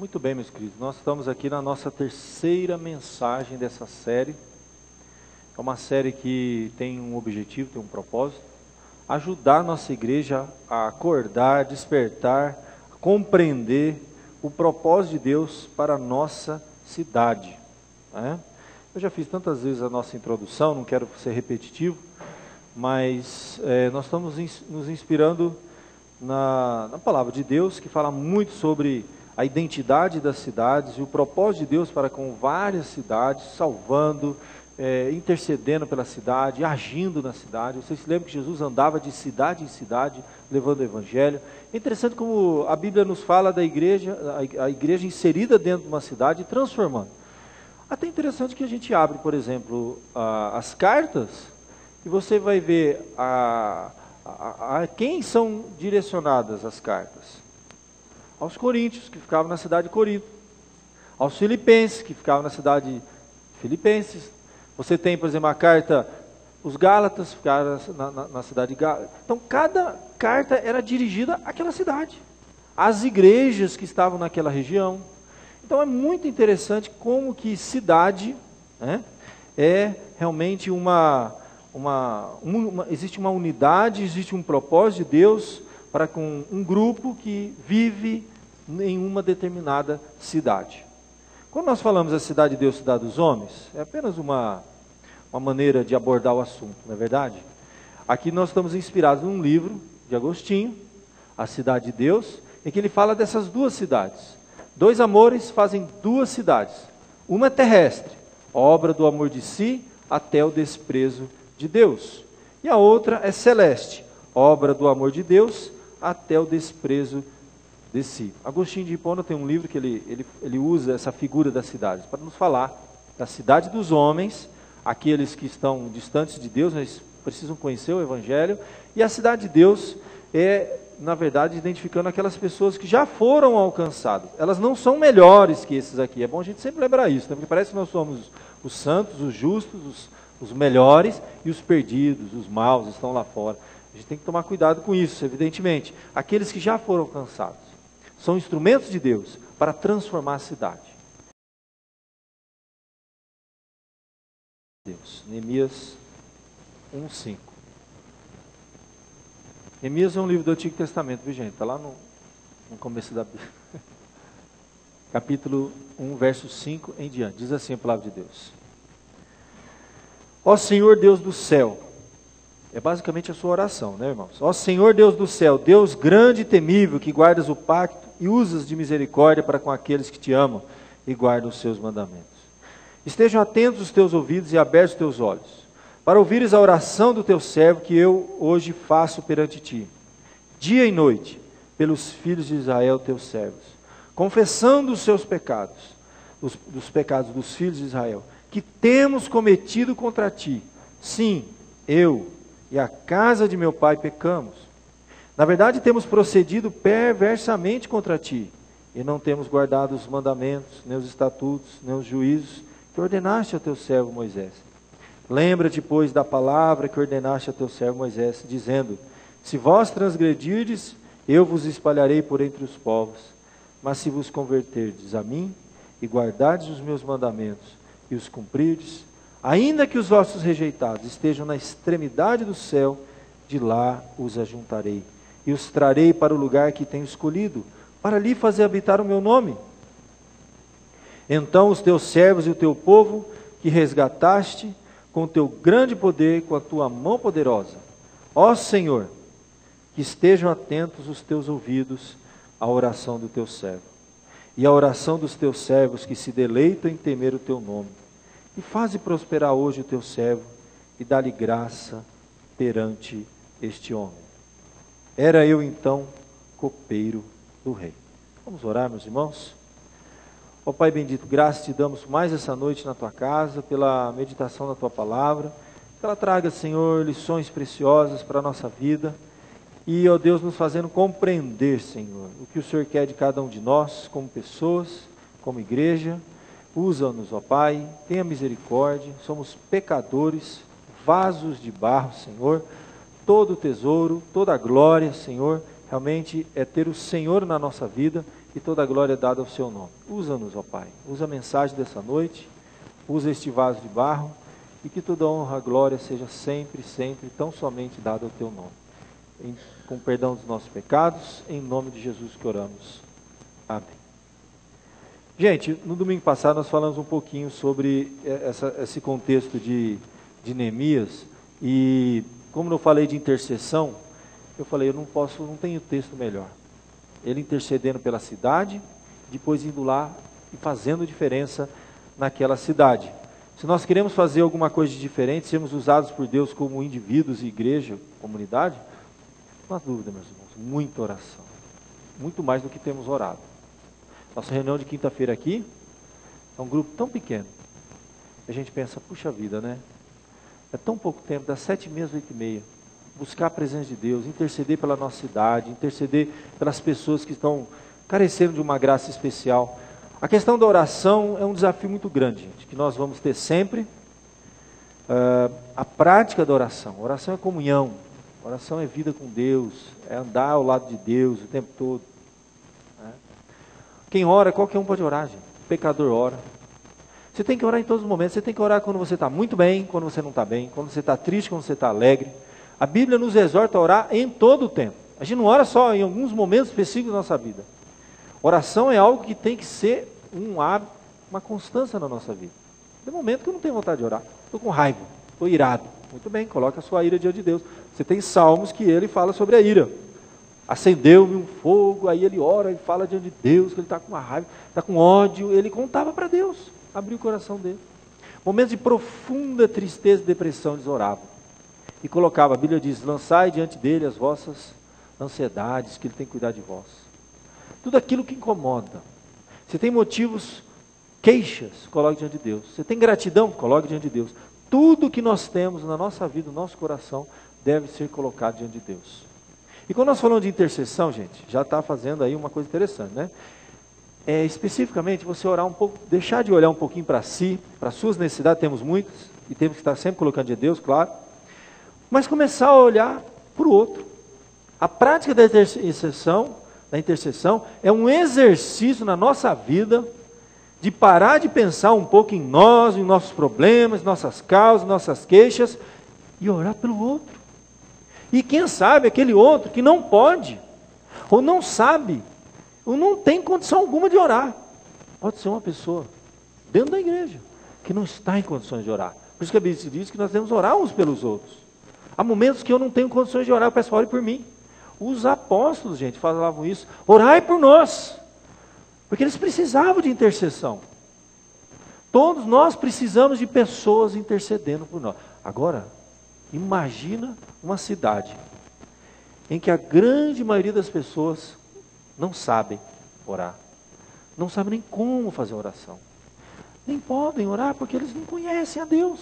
Muito bem, meus queridos, nós estamos aqui na nossa terceira mensagem dessa série. É uma série que tem um objetivo, tem um propósito: ajudar a nossa igreja a acordar, despertar, a compreender o propósito de Deus para a nossa cidade, né? Eu já fiz tantas vezes a nossa introdução, não quero ser repetitivo, mas nós estamos nos inspirando na palavra de Deus, que fala muito sobre a identidade das cidades e o propósito de Deus para com várias cidades, salvando, intercedendo pela cidade, agindo na cidade. Vocês se lembram que Jesus andava de cidade em cidade, levando o evangelho. É interessante como a Bíblia nos fala da igreja, a igreja inserida dentro de uma cidade, transformando. Até interessante que a gente abre, por exemplo, as cartas, e você vai ver a quem são direcionadas as cartas. Aos coríntios, que ficavam na cidade de Corinto. Aos filipenses, que ficavam na cidade de Filipenses. Você tem, por exemplo, a carta, os gálatas, ficaram na cidade de Gálatas. Então, cada carta era dirigida àquela cidade, às igrejas que estavam naquela região. Então, é muito interessante como que cidade, né, é realmente existe uma unidade, existe um propósito de Deus para com um grupo que vive em uma determinada cidade. Quando nós falamos a cidade de Deus, cidade dos homens, é apenas uma maneira de abordar o assunto, não é verdade? Aqui nós estamos inspirados num livro de Agostinho, A Cidade de Deus, em que ele fala dessas duas cidades. Dois amores fazem duas cidades. Uma é terrestre, obra do amor de si até o desprezo de Deus. E a outra é celeste, obra do amor de Deus até o desprezo de si. Agostinho de Hipona tem um livro que ele usa essa figura das cidades para nos falar da cidade dos homens, aqueles que estão distantes de Deus, mas precisam conhecer o Evangelho, e a cidade de Deus é, na verdade, identificando aquelas pessoas que já foram alcançadas. Elas não são melhores que esses aqui. É bom a gente sempre lembrar isso, né? Porque parece que nós somos os santos, os justos, os melhores, e os perdidos, os maus estão lá fora. A gente tem que tomar cuidado com isso, evidentemente. Aqueles que já foram alcançados são instrumentos de Deus para transformar a cidade. Deus. Neemias 1:5. Neemias é um livro do Antigo Testamento, viu, gente? Está lá no começo da Bíblia. Capítulo 1, verso 5 em diante. Diz assim a palavra de Deus: Ó Senhor Deus do céu. É basicamente a sua oração, né, irmãos? Ó Senhor Deus do céu, Deus grande e temível, que guardas o pacto e usas de misericórdia para com aqueles que te amam e guardam os seus mandamentos. Estejam atentos os teus ouvidos e abertos os teus olhos, para ouvires a oração do teu servo que eu hoje faço perante ti, dia e noite, pelos filhos de Israel, teus servos, confessando os seus pecados, os pecados dos filhos de Israel, que temos cometido contra ti. Sim, eu e a casa de meu pai pecamos. Na verdade, temos procedido perversamente contra ti, e não temos guardado os mandamentos, nem os estatutos, nem os juízos que ordenaste ao teu servo Moisés. Lembra-te, pois, da palavra que ordenaste ao teu servo Moisés, dizendo: se vós transgredirdes, eu vos espalharei por entre os povos. Mas se vos converterdes a mim, e guardardes os meus mandamentos, e os cumprirdes, ainda que os vossos rejeitados estejam na extremidade do céu, de lá os ajuntarei, e os trarei para o lugar que tenho escolhido, para ali fazer habitar o meu nome. Então os teus servos e o teu povo, que resgataste, com o teu grande poder, com a tua mão poderosa, ó Senhor, que estejam atentos os teus ouvidos à oração do teu servo, e à oração dos teus servos que se deleitam em temer o teu nome. E faze prosperar hoje o teu servo, e dá-lhe graça perante este homem. Era eu então copeiro do rei. Vamos orar, meus irmãos? Ó Pai bendito, graças te damos mais essa noite na tua casa, pela meditação da tua palavra, que ela traga, Senhor, lições preciosas para a nossa vida, e, ó Deus, nos fazendo compreender, Senhor, o que o Senhor quer de cada um de nós, como pessoas, como igreja. Usa-nos, ó Pai, tenha misericórdia, somos pecadores, vasos de barro, Senhor. Todo o tesouro, toda a glória, Senhor, realmente é ter o Senhor na nossa vida e toda a glória é dada ao seu nome. Usa-nos, ó Pai, usa a mensagem dessa noite, usa este vaso de barro, e que toda honra e glória seja sempre, sempre, tão somente dada ao teu nome. Com perdão dos nossos pecados, em nome de Jesus que oramos. Amém. Gente, no domingo passado nós falamos um pouquinho sobre esse contexto de Neemias, e como eu falei de intercessão, eu falei, eu não tenho texto melhor. Ele intercedendo pela cidade, depois indo lá e fazendo diferença naquela cidade. Se nós queremos fazer alguma coisa de diferente, sermos usados por Deus como indivíduos, igreja, comunidade, não há dúvida, meus irmãos, muita oração. Muito mais do que temos orado. Nossa reunião de quinta-feira aqui é um grupo tão pequeno. A gente pensa, puxa vida, né? É tão pouco tempo, das 7h30 às 8h30. Buscar a presença de Deus, interceder pela nossa cidade, interceder pelas pessoas que estão carecendo de uma graça especial. A questão da oração é um desafio muito grande, gente, que nós vamos ter sempre. A prática da oração. Oração é comunhão. Oração é vida com Deus, é andar ao lado de Deus o tempo todo. Né? Quem ora, qualquer um pode orar, gente. O pecador ora. Você tem que orar em todos os momentos. Você tem que orar quando você está muito bem, quando você não está bem, quando você está triste, quando você está alegre. A Bíblia nos exorta a orar em todo o tempo. A gente não ora só em alguns momentos específicos da nossa vida. Oração é algo que tem que ser um hábito, uma constância na nossa vida. Tem momento que eu não tenho vontade de orar. Estou com raiva, estou irado. Muito bem, coloca a sua ira diante de Deus. Você tem salmos que ele fala sobre a ira. Acendeu-me um fogo, aí ele ora e fala diante de Deus, que ele está com uma raiva, está com ódio. Ele contava para Deus, abriu o coração dele. Momentos de profunda tristeza e depressão, eles oravam. E colocava, a Bíblia diz, lançai diante dele as vossas ansiedades, que ele tem que cuidar de vós. Tudo aquilo que incomoda. Você tem motivos, queixas, coloque diante de Deus. Você tem gratidão, coloque diante de Deus. Tudo que nós temos na nossa vida, no nosso coração, deve ser colocado diante de Deus. E quando nós falamos de intercessão, gente, já está fazendo aí uma coisa interessante, né? Especificamente, você orar um pouco, deixar de olhar um pouquinho para si, para suas necessidades, temos muitas, e temos que estar sempre colocando diante de Deus, claro. Mas começar a olhar para o outro. A prática da intercessão é um exercício na nossa vida de parar de pensar um pouco em nós, em nossos problemas, nossas causas, nossas queixas, e orar pelo outro. E quem sabe aquele outro que não pode, ou não sabe, ou não tem condição alguma de orar. Pode ser uma pessoa dentro da igreja que não está em condições de orar. Por isso que a Bíblia diz que nós devemos orar uns pelos outros. Há momentos que eu não tenho condições de orar, eu peço, ore por mim. Os apóstolos, gente, falavam isso. Orai por nós. Porque eles precisavam de intercessão. Todos nós precisamos de pessoas intercedendo por nós. Agora, imagina uma cidade em que a grande maioria das pessoas não sabem orar. Não sabem nem como fazer oração. Nem podem orar porque eles não conhecem a Deus.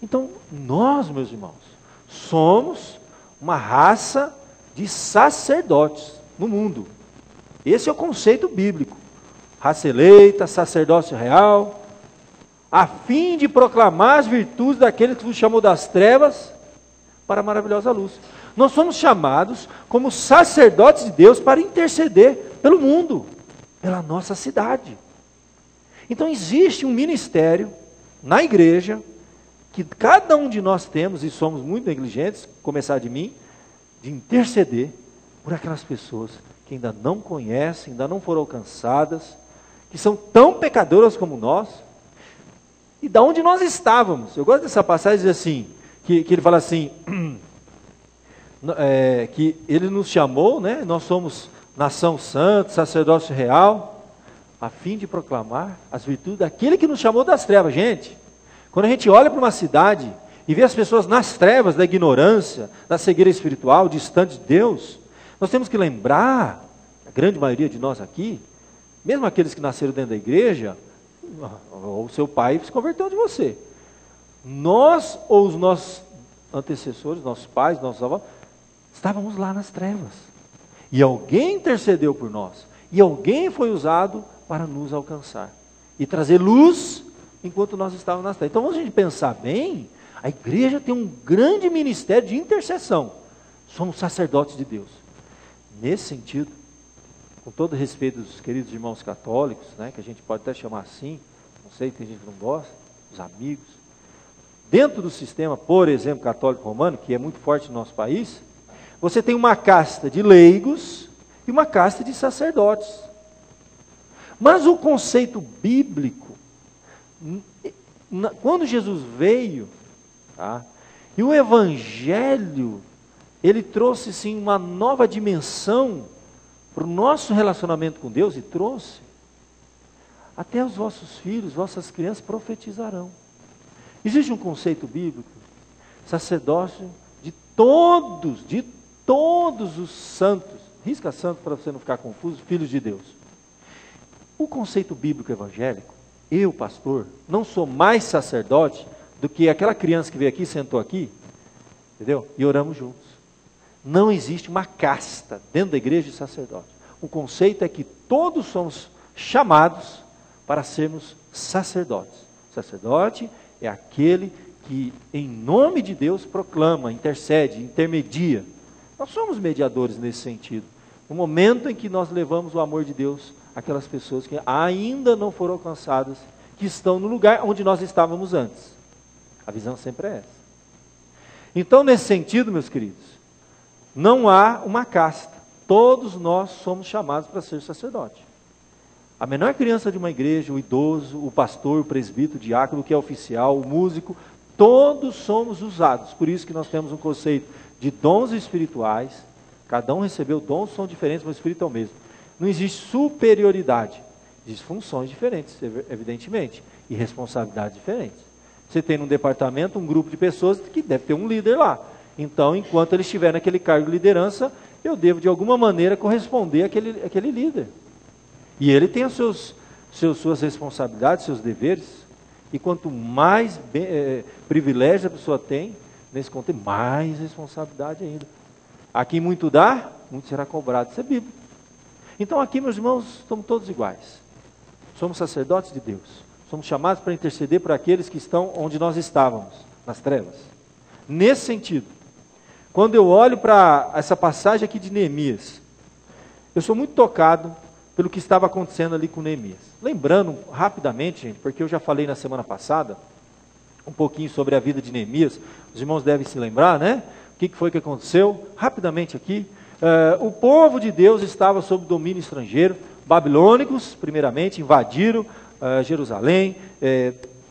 Então, nós, meus irmãos, somos uma raça de sacerdotes no mundo. Esse é o conceito bíblico. Raça eleita, sacerdócio real, a fim de proclamar as virtudes daquele que vos chamou das trevas para a maravilhosa luz. Nós somos chamados como sacerdotes de Deus para interceder pelo mundo, pela nossa cidade. Então existe um ministério na igreja que cada um de nós temos, e somos muito negligentes, começar de mim, de interceder por aquelas pessoas que ainda não conhecem, ainda não foram alcançadas, que são tão pecadoras como nós, e da onde nós estávamos. Eu gosto dessa passagem, diz assim, que ele fala assim, que ele nos chamou, né? Nós somos nação santa, sacerdócio real, a fim de proclamar as virtudes daquele que nos chamou das trevas. Gente, quando a gente olha para uma cidade e vê as pessoas nas trevas da ignorância, da cegueira espiritual, distante de Deus, nós temos que lembrar, a grande maioria de nós aqui, mesmo aqueles que nasceram dentro da igreja, ou seu pai se converteu de você. Nós, ou os nossos antecessores, nossos pais, nossos avós, estávamos lá nas trevas. E alguém intercedeu por nós. E alguém foi usado para nos alcançar. E trazer luz enquanto nós estávamos nas trevas. Então, vamos a gente pensar bem, a igreja tem um grande ministério de intercessão. Somos sacerdotes de Deus. Nesse sentido, com todo respeito dos queridos irmãos católicos, né, que a gente pode até chamar assim, não sei, tem gente que não gosta, os amigos. Dentro do sistema, por exemplo, católico romano, que é muito forte no nosso país, você tem uma casta de leigos e uma casta de sacerdotes. Mas o conceito bíblico, quando Jesus veio, tá, e o Evangelho, ele trouxe sim uma nova dimensão para o nosso relacionamento com Deus, e trouxe, até os vossos filhos, vossas crianças profetizarão. Existe um conceito bíblico, sacerdócio de todos os santos, risca santo para você não ficar confuso, filhos de Deus. O conceito bíblico evangélico, eu, pastor, não sou mais sacerdote do que aquela criança que veio aqui, sentou aqui, entendeu? E oramos juntos. Não existe uma casta dentro da igreja de sacerdote. O conceito é que todos somos chamados para sermos sacerdotes. Sacerdote é aquele que, em nome de Deus, proclama, intercede, intermedia. Nós somos mediadores nesse sentido. No momento em que nós levamos o amor de Deus àquelas pessoas que ainda não foram alcançadas, que estão no lugar onde nós estávamos antes. A visão sempre é essa. Então, nesse sentido, meus queridos, não há uma casta. Todos nós somos chamados para ser sacerdote. A menor criança de uma igreja, o idoso, o pastor, o presbítero, o diácono, que é oficial, o músico, todos somos usados. Por isso que nós temos um conceito de dons espirituais. Cada um recebeu dons, são diferentes, mas o Espírito é o mesmo. Não existe superioridade. Existem funções diferentes, evidentemente, e responsabilidades diferentes. Você tem num departamento um grupo de pessoas que deve ter um líder lá. Então, enquanto ele estiver naquele cargo de liderança, eu devo de alguma maneira corresponder àquele líder. E ele tem suas responsabilidades, seus deveres. E quanto mais privilégio a pessoa tem, nesse contexto, mais responsabilidade ainda. Aqui muito dá, muito será cobrado. Isso é bíblico. Então aqui, meus irmãos, estamos todos iguais. Somos sacerdotes de Deus. Somos chamados para interceder por aqueles que estão onde nós estávamos, nas trevas. Nesse sentido, quando eu olho para essa passagem aqui de Neemias, eu sou muito tocado pelo que estava acontecendo ali com Neemias. Lembrando rapidamente, gente, porque eu já falei na semana passada, um pouquinho sobre a vida de Neemias, os irmãos devem se lembrar, né? O que foi que aconteceu? Rapidamente aqui, o povo de Deus estava sob domínio estrangeiro, babilônicos, primeiramente, invadiram Jerusalém,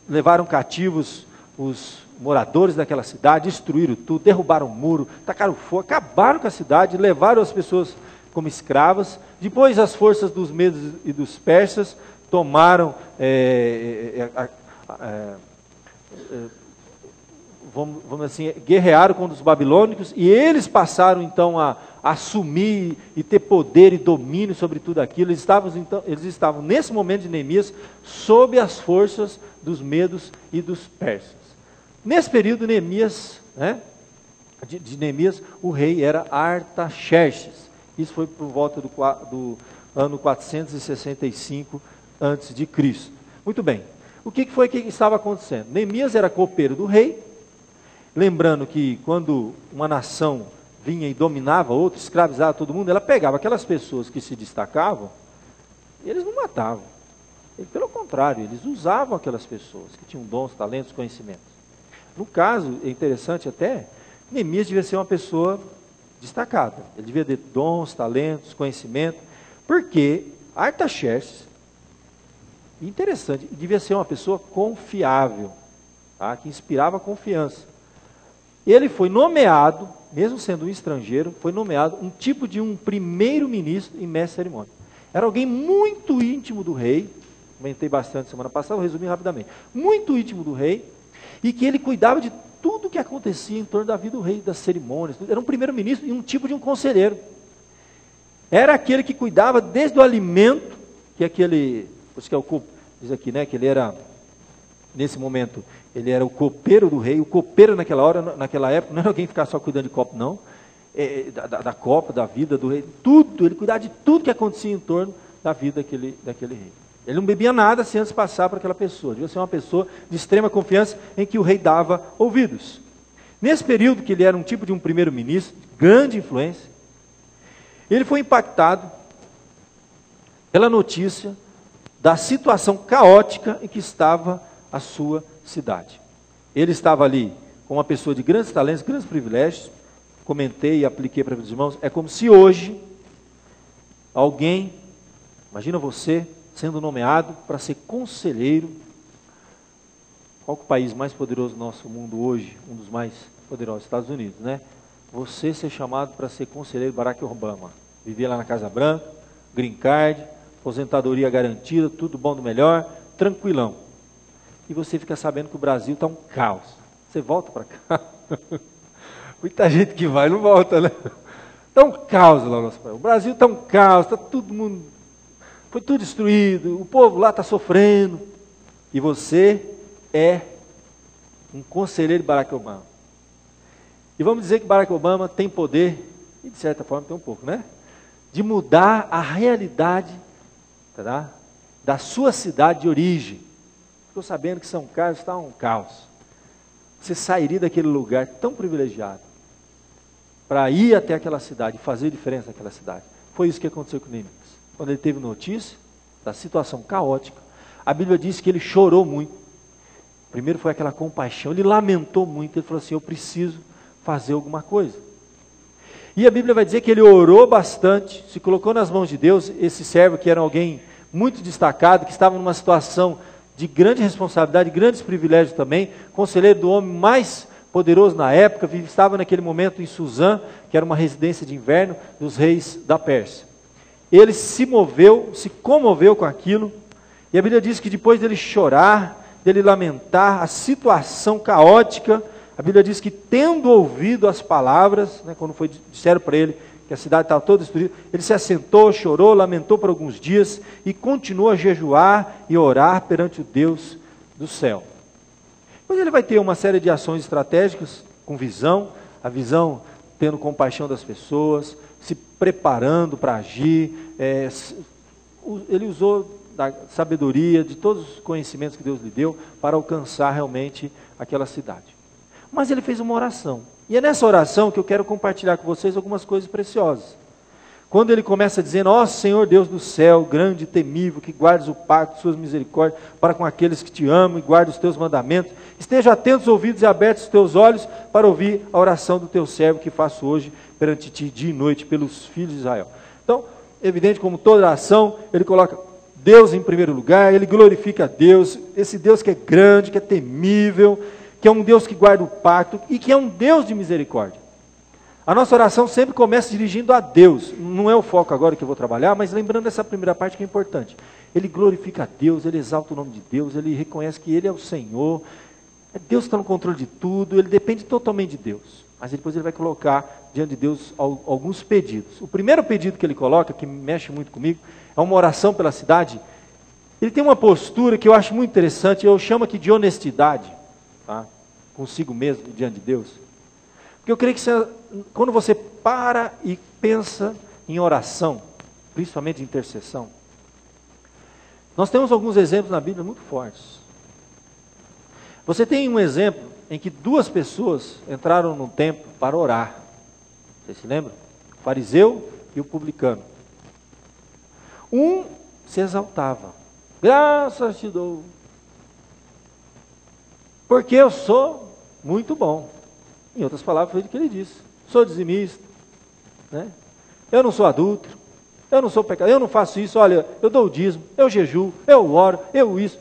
levaram cativos os moradores daquela cidade, destruíram tudo, derrubaram o muro, tacaram fogo, acabaram com a cidade, levaram as pessoas como escravas. Depois as forças dos medos e dos persas tomaram, vamos assim, guerrearam contra os babilônicos, e eles passaram então a assumir e ter poder e domínio sobre tudo aquilo. Eles estavam nesse momento de Neemias sob as forças dos medos e dos persas. Nesse período Neemias, de Neemias, o rei era Artaxerxes. Isso foi por volta do ano 465 a.C. Muito bem. O que foi que estava acontecendo? Neemias era copeiro do rei. Lembrando que quando uma nação vinha e dominava outra, escravizava todo mundo, ela pegava aquelas pessoas que se destacavam, e eles não matavam. Pelo contrário, eles usavam aquelas pessoas que tinham dons, talentos, conhecimentos. No caso, é interessante até, Neemias devia ser uma pessoa destacada. Ele devia ter dons, talentos, conhecimento, porque Artaxerxes, interessante, devia ser uma pessoa confiável, tá? Que inspirava confiança. Ele foi nomeado, mesmo sendo um estrangeiro, foi nomeado um tipo de um primeiro-ministro e mestre de cerimônia. Era alguém muito íntimo do rei, comentei bastante semana passada, vou resumir rapidamente. Muito íntimo do rei, e que ele cuidava de tudo que acontecia em torno da vida do rei, das cerimônias. Era um primeiro-ministro e um tipo de um conselheiro. Era aquele que cuidava desde o alimento, que aquele, isso que é o, diz aqui, né, que ele era, nesse momento, ele era o copeiro do rei. O copeiro naquela época, não era alguém ficar só cuidando de copo, não. Da copa, da vida do rei, tudo, ele cuidava de tudo que acontecia em torno da vida daquele rei. Ele não bebia nada sem antes passar para aquela pessoa. Devia ser uma pessoa de extrema confiança em que o rei dava ouvidos. Nesse período que ele era um tipo de um primeiro-ministro, de grande influência, ele foi impactado pela notícia da situação caótica em que estava a sua cidade. Ele estava ali com uma pessoa de grandes talentos, grandes privilégios. Comentei e apliquei para os irmãos. É como se hoje alguém, imagina você sendo nomeado para ser conselheiro. Qual que é o país mais poderoso do nosso mundo hoje? Um dos mais poderosos, Estados Unidos, né? Você ser chamado para ser conselheiro Barack Obama. Vivia lá na Casa Branca, green card, aposentadoria garantida, tudo bom do melhor, tranquilão. E você fica sabendo que o Brasil está um caos. Você volta para cá? Muita gente que vai não volta, né? Está um caos lá no nosso país. O Brasil está um caos, está todo mundo... Foi tudo destruído, o povo lá está sofrendo. E você é um conselheiro de Barack Obama. E vamos dizer que Barack Obama tem poder, e de certa forma tem um pouco, né? De mudar a realidade, tá? Da sua cidade de origem. Ficou sabendo que São Carlos está um caos. Você sairia daquele lugar tão privilegiado para ir até aquela cidade, fazer diferença naquela cidade. Foi isso que aconteceu com Neemias. Quando ele teve notícia da situação caótica, a Bíblia diz que ele chorou muito. Primeiro foi aquela compaixão, ele lamentou muito, ele falou assim, eu preciso fazer alguma coisa. E a Bíblia vai dizer que ele orou bastante, se colocou nas mãos de Deus. Esse servo, que era alguém muito destacado, que estava numa situação de grande responsabilidade, grandes privilégios também, conselheiro do homem mais poderoso na época, estava naquele momento em Suzã, que era uma residência de inverno dos reis da Pérsia. Ele se comoveu com aquilo, e a Bíblia diz que depois dele chorar, dele lamentar a situação caótica, a Bíblia diz que tendo ouvido as palavras, né, quando disseram para ele que a cidade estava toda destruída, ele se assentou, chorou, lamentou por alguns dias e continuou a jejuar e orar perante o Deus do céu. Depois ele vai ter uma série de ações estratégicas com visão, a visão tendo compaixão das pessoas, se preparando para agir. Ele usou da sabedoria, de todos os conhecimentos que Deus lhe deu para alcançar realmente aquela cidade. Mas ele fez uma oração. E é nessa oração que eu quero compartilhar com vocês algumas coisas preciosas. Quando ele começa dizendo, ó Senhor Deus do céu, grande e temível, que guardes o pacto, suas misericórdias para com aqueles que te amam e guardem os teus mandamentos, esteja atentos os ouvidos e abertos os teus olhos para ouvir a oração do teu servo que faço hoje perante ti dia e noite pelos filhos de Israel. Então, evidente, como toda ação, ele coloca Deus em primeiro lugar, ele glorifica a Deus, esse Deus que é grande, que é temível, que é um Deus que guarda o pacto e que é um Deus de misericórdia. A nossa oração sempre começa dirigindo a Deus. Não é o foco agora que eu vou trabalhar, mas lembrando essa primeira parte que é importante. Ele glorifica a Deus, ele exalta o nome de Deus, ele reconhece que ele é o Senhor. É Deus que está no controle de tudo, ele depende totalmente de Deus. Mas depois ele vai colocar diante de Deus alguns pedidos. O primeiro pedido que ele coloca, que mexe muito comigo, é uma oração pela cidade. Ele tem uma postura que eu acho muito interessante, eu chamo aqui de honestidade, tá? Consigo mesmo, diante de Deus. Porque eu creio que quando você para e pensa em oração, principalmente de intercessão, nós temos alguns exemplos na Bíblia muito fortes. Você tem um exemplo em que duas pessoas entraram no templo para orar. Você se lembra? O fariseu e o publicano. Um se exaltava. Graças te dou, porque eu sou muito bom. Em outras palavras, foi o que ele disse. Sou dizimista, né? Eu não sou adúltero, eu não sou pecador, eu não faço isso, olha, eu dou o dízimo, eu jejuo, eu oro, eu isso,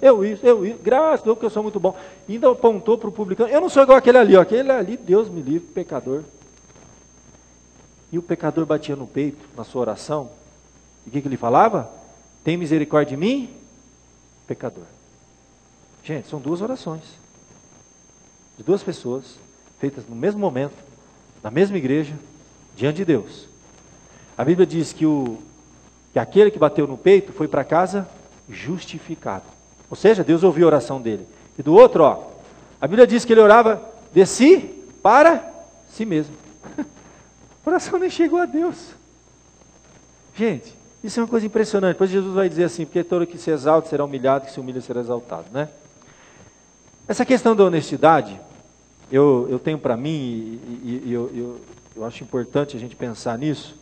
graças a Deus que eu sou muito bom. E ainda apontou para o publicano, eu não sou igual aquele ali, ó, aquele ali, Deus me livre, pecador. E o pecador batia no peito, na sua oração, e o que ele falava? Tem misericórdia de mim, pecador. Gente, são duas orações, de duas pessoas, feitas no mesmo momento, na mesma igreja, diante de Deus. A Bíblia diz que aquele que bateu no peito foi para casa justificado. Ou seja, Deus ouviu a oração dele. E do outro, ó, a Bíblia diz que ele orava de si para si mesmo. A oração nem chegou a Deus. Gente, isso é uma coisa impressionante. Depois Jesus vai dizer assim, porque todo que se exalta será humilhado, que se humilha será exaltado, né? Essa questão da honestidade, eu tenho para mim, e eu acho importante a gente pensar nisso,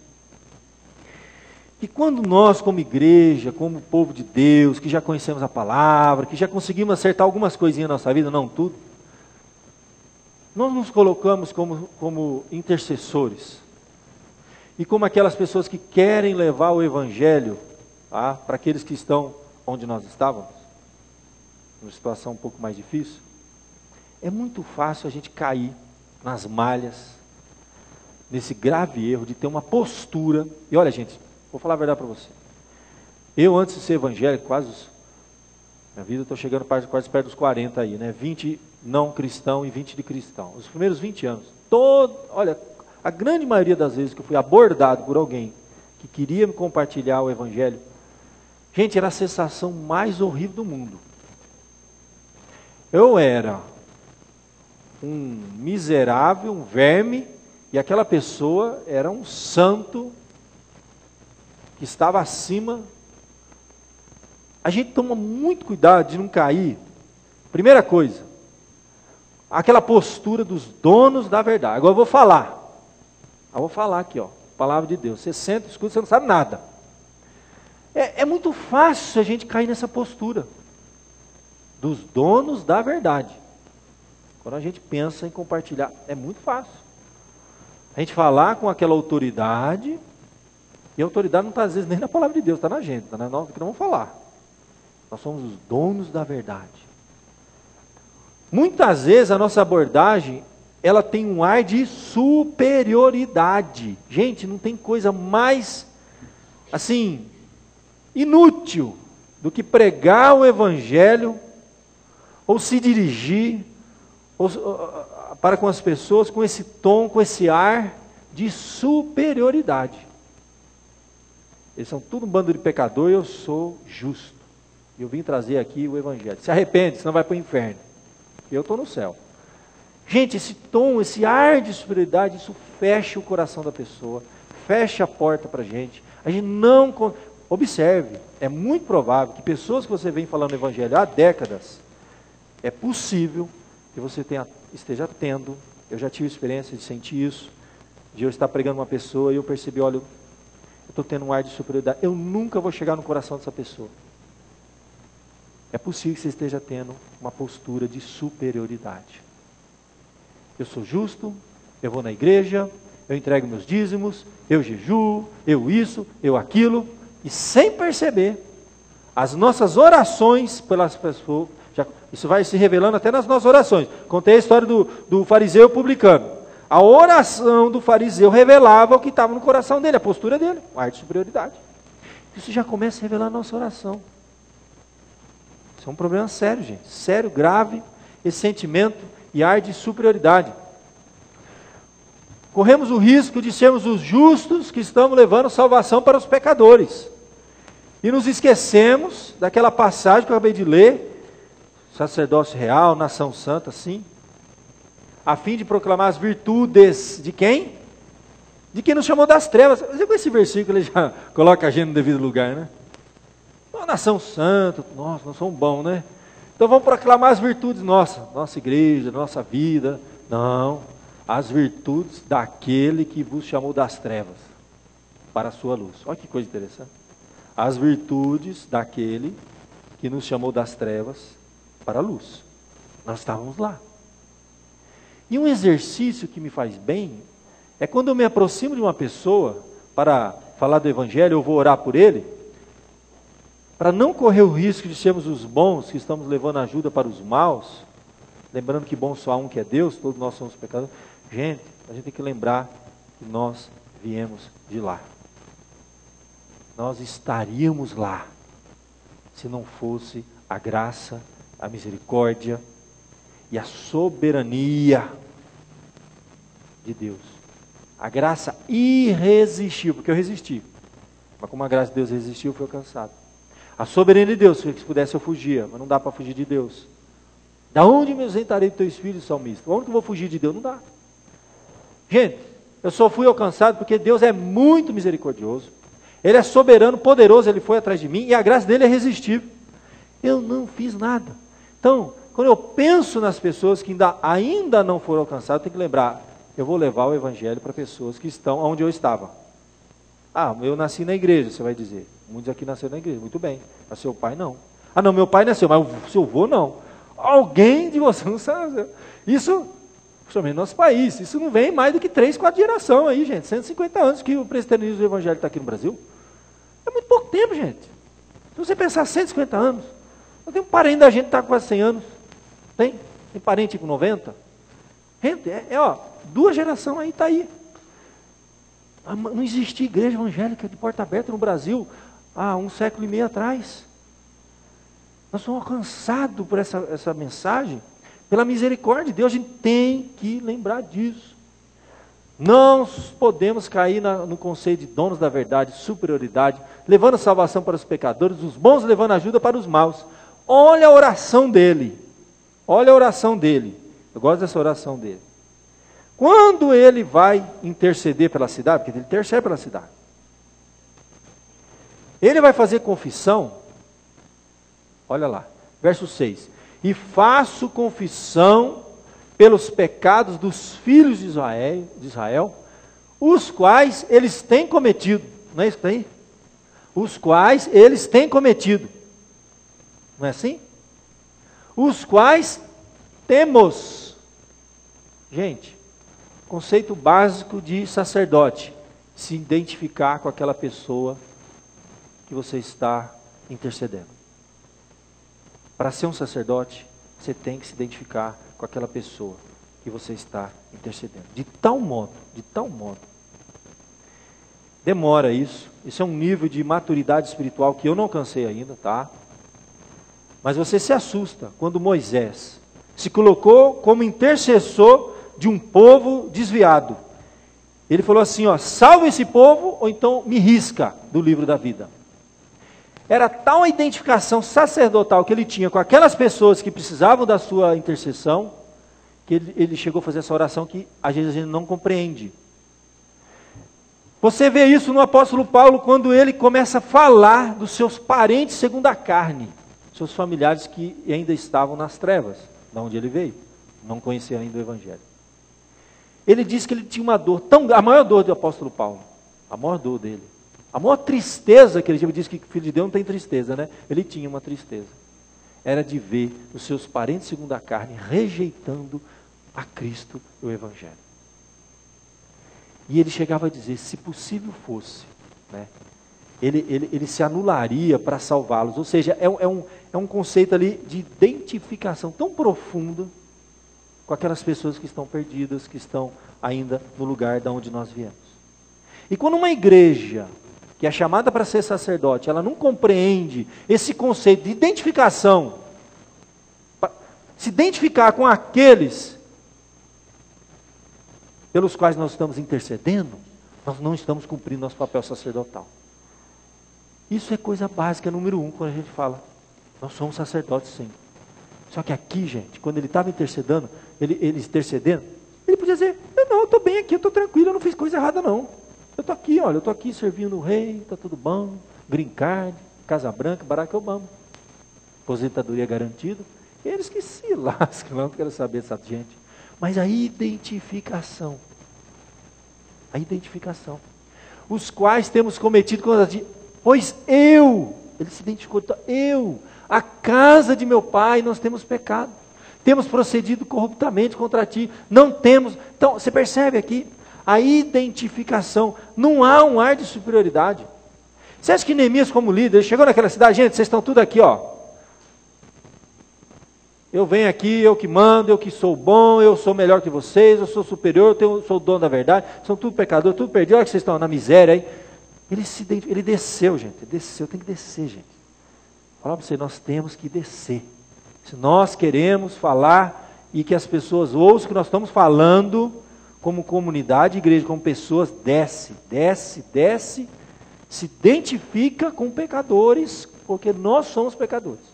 que quando nós, como igreja, como povo de Deus, que já conhecemos a palavra, que já conseguimos acertar algumas coisinhas na nossa vida, não tudo, nós nos colocamos como intercessores, e como aquelas pessoas que querem levar o Evangelho para aqueles que estão onde nós estávamos, numa situação um pouco mais difícil. É muito fácil a gente cair nas malhas, nesse grave erro de ter uma postura. E olha, gente, vou falar a verdade para você. Eu, antes de ser evangélico, minha vida, estou chegando quase perto dos 40 aí, né? 20 não cristão e 20 de cristão. Os primeiros 20 anos, olha, a grande maioria das vezes que eu fui abordado por alguém que queria me compartilhar o Evangelho, gente, era a sensação mais horrível do mundo. Eu era um miserável, um verme, e aquela pessoa era um santo que estava acima. A gente toma muito cuidado de não cair. Primeira coisa, aquela postura dos donos da verdade. Agora eu vou falar. Aqui, palavra de Deus. Você senta, escuta, você não sabe nada. É muito fácil a gente cair nessa postura dos donos da verdade. Quando a gente pensa em compartilhar, é muito fácil. A gente falar com aquela autoridade, e a autoridade não está às vezes nem na palavra de Deus, está na gente, está na nossa que não vamos falar. Nós somos os donos da verdade. Muitas vezes a nossa abordagem, ela tem um ar de superioridade. Gente, não tem coisa mais, assim, inútil do que pregar o Evangelho, ou se dirigir para com as pessoas com esse tom, com esse ar de superioridade. Eles são tudo um bando de pecador e eu sou justo. E eu vim trazer aqui o Evangelho. Se arrepende, senão vai para o inferno. Eu estou no céu. Gente, esse tom, esse ar de superioridade, isso fecha o coração da pessoa, fecha a porta para a gente. A gente não... Observe, é muito provável que pessoas que você vem falando o Evangelho há décadas, é possível que você esteja tendo, eu já tive experiência de sentir isso, de eu estar pregando uma pessoa e eu percebi, olha, eu estou tendo um ar de superioridade, eu nunca vou chegar no coração dessa pessoa. É possível que você esteja tendo uma postura de superioridade. Eu sou justo, eu vou na igreja, eu entrego meus dízimos, eu jejuo, eu isso, eu aquilo, e sem perceber, as nossas orações pelas pessoas, isso vai se revelando até nas nossas orações. Contei a história do fariseu publicano. A oração do fariseu revelava o que estava no coração dele, a postura dele, o ar de superioridade. Isso já começa a revelar a nossa oração. Isso é um problema sério, gente. Sério, grave, esse sentimento e ar de superioridade. Corremos o risco de sermos os justos que estamos levando salvação para os pecadores. E nos esquecemos daquela passagem que eu acabei de ler, sacerdócio real, nação santa, sim, a fim de proclamar as virtudes de quem? De quem nos chamou das trevas. Você com esse versículo ele já coloca a gente no devido lugar, né? Uma nação santa, nossa, nós somos bons, né? Então vamos proclamar as virtudes nossa igreja, nossa vida. Não, as virtudes daquele que vos chamou das trevas para a sua luz. Olha que coisa interessante. As virtudes daquele que nos chamou das trevas para a luz. Nós estávamos lá. E um exercício que me faz bem é quando eu me aproximo de uma pessoa para falar do Evangelho, eu vou orar por ele, para não correr o risco de sermos os bons que estamos levando ajuda para os maus, lembrando que bom só há um que é Deus, todos nós somos pecadores. Gente, a gente tem que lembrar que nós viemos de lá. Nós estaríamos lá se não fosse a graça, a misericórdia e a soberania de Deus. A graça irresistível, porque eu resisti. Mas como a graça de Deus resistiu, eu fui alcançado. A soberania de Deus, se pudesse eu fugia, mas não dá para fugir de Deus. Da onde me ausentarei do teu espírito, salmista? Onde que eu vou fugir de Deus? Não dá. Gente, eu só fui alcançado porque Deus é muito misericordioso. Ele é soberano, poderoso, Ele foi atrás de mim e a graça dele é irresistível. Eu não fiz nada. Então, quando eu penso nas pessoas que ainda não foram alcançadas, eu tenho que lembrar, eu vou levar o Evangelho para pessoas que estão onde eu estava. Ah, eu nasci na igreja, você vai dizer. Muitos aqui nasceram na igreja, muito bem. Mas seu pai não. Ah, não, meu pai nasceu, mas o seu avô não. Alguém de vocês não sabe. Isso, principalmente no nosso país, isso não vem mais do que 3, 4 gerações aí, gente. 150 anos que o presbiterianismo do evangelho está aqui no Brasil. É muito pouco tempo, gente. Se você pensar 150 anos, eu tenho um parente da gente que está com quase 100 anos. Tem? Tem parente com 90? Gente, ó, 2 gerações aí, está aí. Não existia igreja evangélica de porta aberta no Brasil há 1 século e meio atrás. Nós somos alcançados por essa mensagem, pela misericórdia de Deus. A gente tem que lembrar disso. Não podemos cair no conceito de donos da verdade, superioridade, levando salvação para os pecadores, os bons levando ajuda para os maus. Olha a oração dele. Olha a oração dele. Eu gosto dessa oração dele. Quando ele vai interceder pela cidade, porque ele intercede pela cidade, ele vai fazer confissão. Olha lá, verso 6. E faço confissão pelos pecados dos filhos de Israel, os quais eles têm cometido. Não é isso que tem? Os quais eles têm cometido. Não é assim? Os quais temos. Gente, conceito básico de sacerdote: se identificar com aquela pessoa que você está intercedendo. Para ser um sacerdote, você tem que se identificar com aquela pessoa que você está intercedendo. De tal modo. Demora isso. Isso é um nível de maturidade espiritual que eu não alcancei ainda, tá? Mas você se assusta quando Moisés se colocou como intercessor de um povo desviado. Ele falou assim, ó: salva esse povo ou então me risca do livro da vida. Era tal a identificação sacerdotal que ele tinha com aquelas pessoas que precisavam da sua intercessão, que ele chegou a fazer essa oração que às vezes a gente não compreende. Você vê isso no apóstolo Paulo quando ele começa a falar dos seus parentes segundo a carne, seus familiares que ainda estavam nas trevas, de onde ele veio, não conheciam ainda o evangelho. Ele disse que ele tinha uma dor a maior dor do apóstolo Paulo, a maior dor dele, a maior tristeza que ele disse, que filho de Deus não tem tristeza, né? Ele tinha uma tristeza, era de ver os seus parentes segundo a carne rejeitando a Cristo e o evangelho. E ele chegava a dizer, se possível fosse, né, ele se anularia para salvá-los. Ou seja, é um conceito ali de identificação tão profundo com aquelas pessoas que estão perdidas, que estão ainda no lugar de onde nós viemos. E quando uma igreja que é chamada para ser sacerdote, ela não compreende esse conceito de identificação, se identificar com aqueles pelos quais nós estamos intercedendo, nós não estamos cumprindo nosso papel sacerdotal. Isso é coisa básica, número 1, quando a gente fala, nós somos sacerdotes sim. Só que aqui, gente, quando ele estava intercedendo, ele podia dizer, eu estou bem aqui, eu estou tranquilo, eu não fiz coisa errada não. Eu estou aqui, olha, eu estou aqui servindo o rei, está tudo bom, green card, Casa Branca, Barack Obama, aposentadoria garantida. Eles que se lascam, não quero saber dessa gente. Mas a identificação, os quais temos cometido, pois ele se identificou, a casa de meu pai, nós temos pecado, temos procedido corruptamente contra ti, não temos. Então, você percebe aqui, a identificação, não há um ar de superioridade. Você acha que Neemias como líder, ele chegou naquela cidade, gente, vocês estão tudo aqui, ó. Eu venho aqui, eu que mando, eu que sou bom, eu sou melhor que vocês, eu sou superior, eu sou o dono da verdade, são tudo pecadores, tudo perdido, olha que vocês estão na miséria aí. Ele desceu, gente, tem que descer, gente. Fala para você, nós temos que descer. Se nós queremos falar e que as pessoas ouçam o que nós estamos falando, como comunidade, igreja, como pessoas, desce, se identifica com pecadores, porque nós somos pecadores.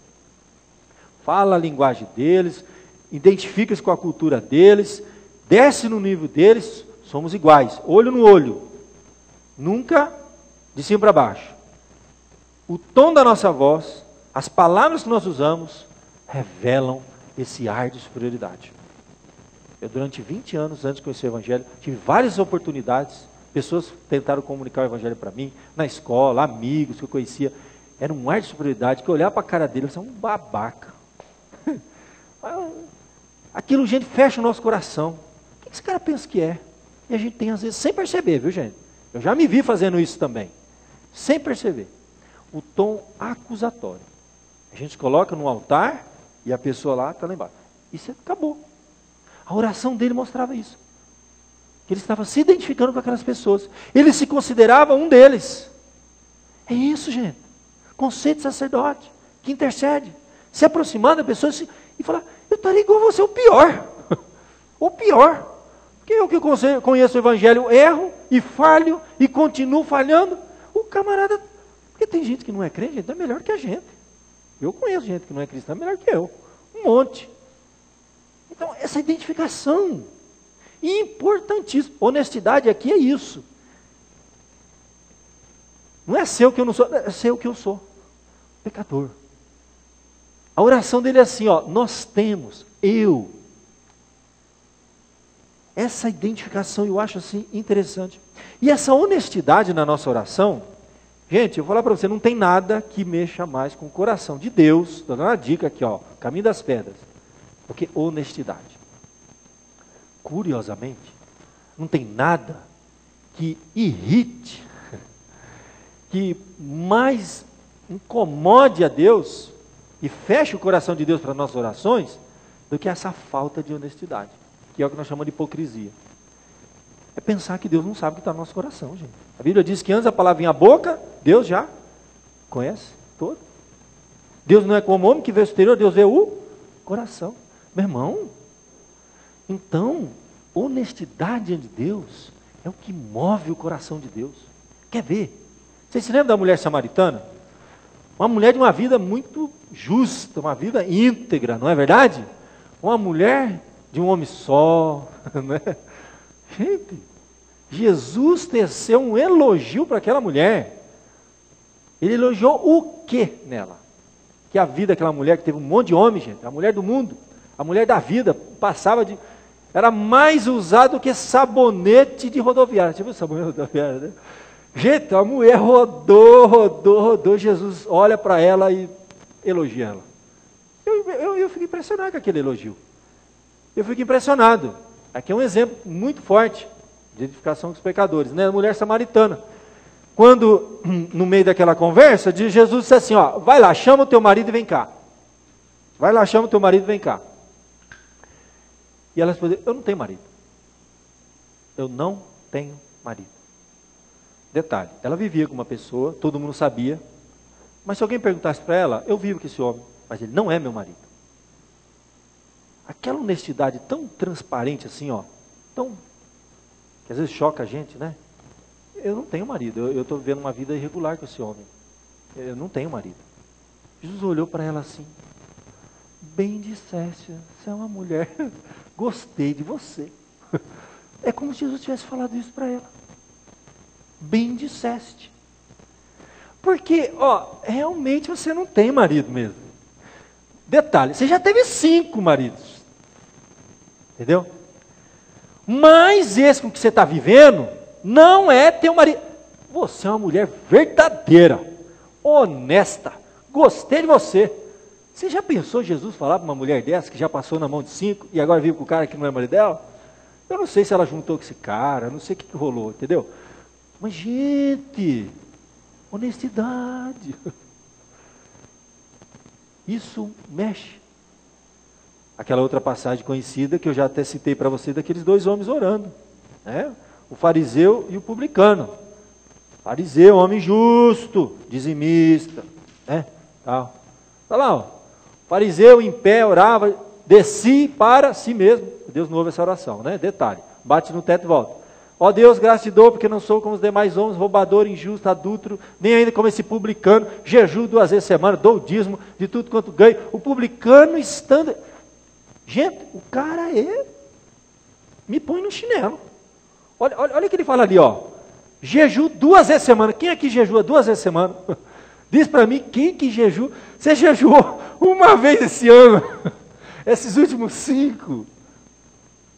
Fala a linguagem deles, identifica-se com a cultura deles, desce no nível deles, somos iguais, olho no olho, nunca de cima para baixo. O tom da nossa voz, as palavras que nós usamos, revelam esse ar de superioridade. Eu durante 20 anos, antes de conhecer o Evangelho, tive várias oportunidades Pessoas tentaram comunicar o evangelho para mim, na escola, amigos que eu conhecia. Era um ar de superioridade, que eu olhava para a cara dele, eu falava, um babaca. Aquilo, gente, fecha o nosso coração. O que esse cara pensa que é? E a gente tem, às vezes, sem perceber, viu, gente? Eu já me vi fazendo isso também. Sem perceber. O tom acusatório. A gente coloca no altar e a pessoa lá está lá embaixo. Isso acabou. A oração dele mostrava isso. Que ele estava se identificando com aquelas pessoas. Ele se considerava um deles. É isso, gente. Conceito de sacerdote, que intercede. Se aproximar da pessoa e falar, eu estaria igual a você, o pior. O pior. Porque eu que conheço o evangelho, erro e falho e continuo falhando. O camarada, porque tem gente que não é crente, então é melhor que a gente. Eu conheço gente que não é cristã, é melhor que eu. Um monte. Então, essa identificação, importantíssima. Honestidade aqui é isso. Não é ser o que eu não sou, é ser o que eu sou. Pecador. A oração dele é assim, ó, nós temos, essa identificação eu acho assim interessante. E essa honestidade na nossa oração, gente, eu vou falar para você, não tem nada que mexa mais com o coração de Deus. Estou dando uma dica aqui, ó, caminho das pedras. Porque honestidade. Curiosamente, não tem nada que irrite, que mais incomode a Deus e feche o coração de Deus para nossas orações, do que essa falta de honestidade, que é o que nós chamamos de hipocrisia. É pensar que Deus não sabe o que está no nosso coração, gente. A Bíblia diz que antes a palavra vinha à boca, Deus já conhece todo. Deus não é como o homem que vê o exterior, Deus vê o coração. Meu irmão, então, honestidade diante de Deus é o que move o coração de Deus. Quer ver? Vocês se lembram da mulher samaritana? Uma mulher de uma vida muito justa, uma vida íntegra, não é verdade? Uma mulher de um homem só, né? Gente, Jesus teceu um elogio para aquela mulher. Ele elogiou o que nela? Que a vida daquela mulher, que teve um monte de homem, gente, a mulher do mundo, a mulher da vida, era mais usada do que sabonete de rodoviária. Você viu o sabonete de rodoviária, né? Gente, a mulher rodou, Jesus olha para ela e elogia ela. Eu fico impressionado com aquele elogio. Eu fico impressionado. Aqui é um exemplo muito forte de edificação dos pecadores, né? A mulher samaritana. Quando, no meio daquela conversa, Jesus disse assim, ó, vai lá, chama o teu marido e vem cá. Vai lá, chama o teu marido e vem cá. E ela respondeu, eu não tenho marido. Eu não tenho marido. Detalhe, ela vivia com uma pessoa, todo mundo sabia, mas se alguém perguntasse para ela, eu vivo com esse homem, mas ele não é meu marido. Aquela honestidade tão transparente assim, ó, tão, que às vezes choca a gente, né? Eu não tenho marido, eu estou vivendo uma vida irregular com esse homem. Eu não tenho marido. Jesus olhou para ela assim, bem disseste, você é uma mulher, gostei de você. É como se Jesus tivesse falado isso para ela. Bem disseste. Porque, ó, realmente você não tem marido mesmo. Detalhe, você já teve 5 maridos. Entendeu? Mas esse com que você está vivendo, não é teu marido. Você é uma mulher verdadeira, honesta, gostei de você. Você já pensou Jesus falar para uma mulher dessa, que já passou na mão de 5, e agora vive com o cara que não é marido dela? Eu não sei se ela juntou com esse cara, não sei o que rolou, entendeu? Mas, gente, honestidade. Isso mexe. Aquela outra passagem conhecida, que eu já até citei para você, daqueles 2 homens orando. Né? O fariseu e o publicano. Fariseu, homem justo, dizimista. Né? Tal. Tá lá, ó. Fariseu em pé, orava de si para si mesmo. Deus não ouve essa oração, né? Detalhe. Bate no teto e volta. Ó Deus, graça te dou, porque não sou como os demais homens, roubador, injusto, adúltero, nem ainda como esse publicano, jejuo 2 vezes por semana, dou o dízimo de tudo quanto ganho. O publicano estando... Gente, o cara me põe no chinelo. Olha o que ele fala ali, ó. Jejuo 2 vezes por semana. Quem aqui jejua 2 vezes por semana? Diz para mim, quem que jejua? Você jejuou uma vez esse ano? Esses últimos 5?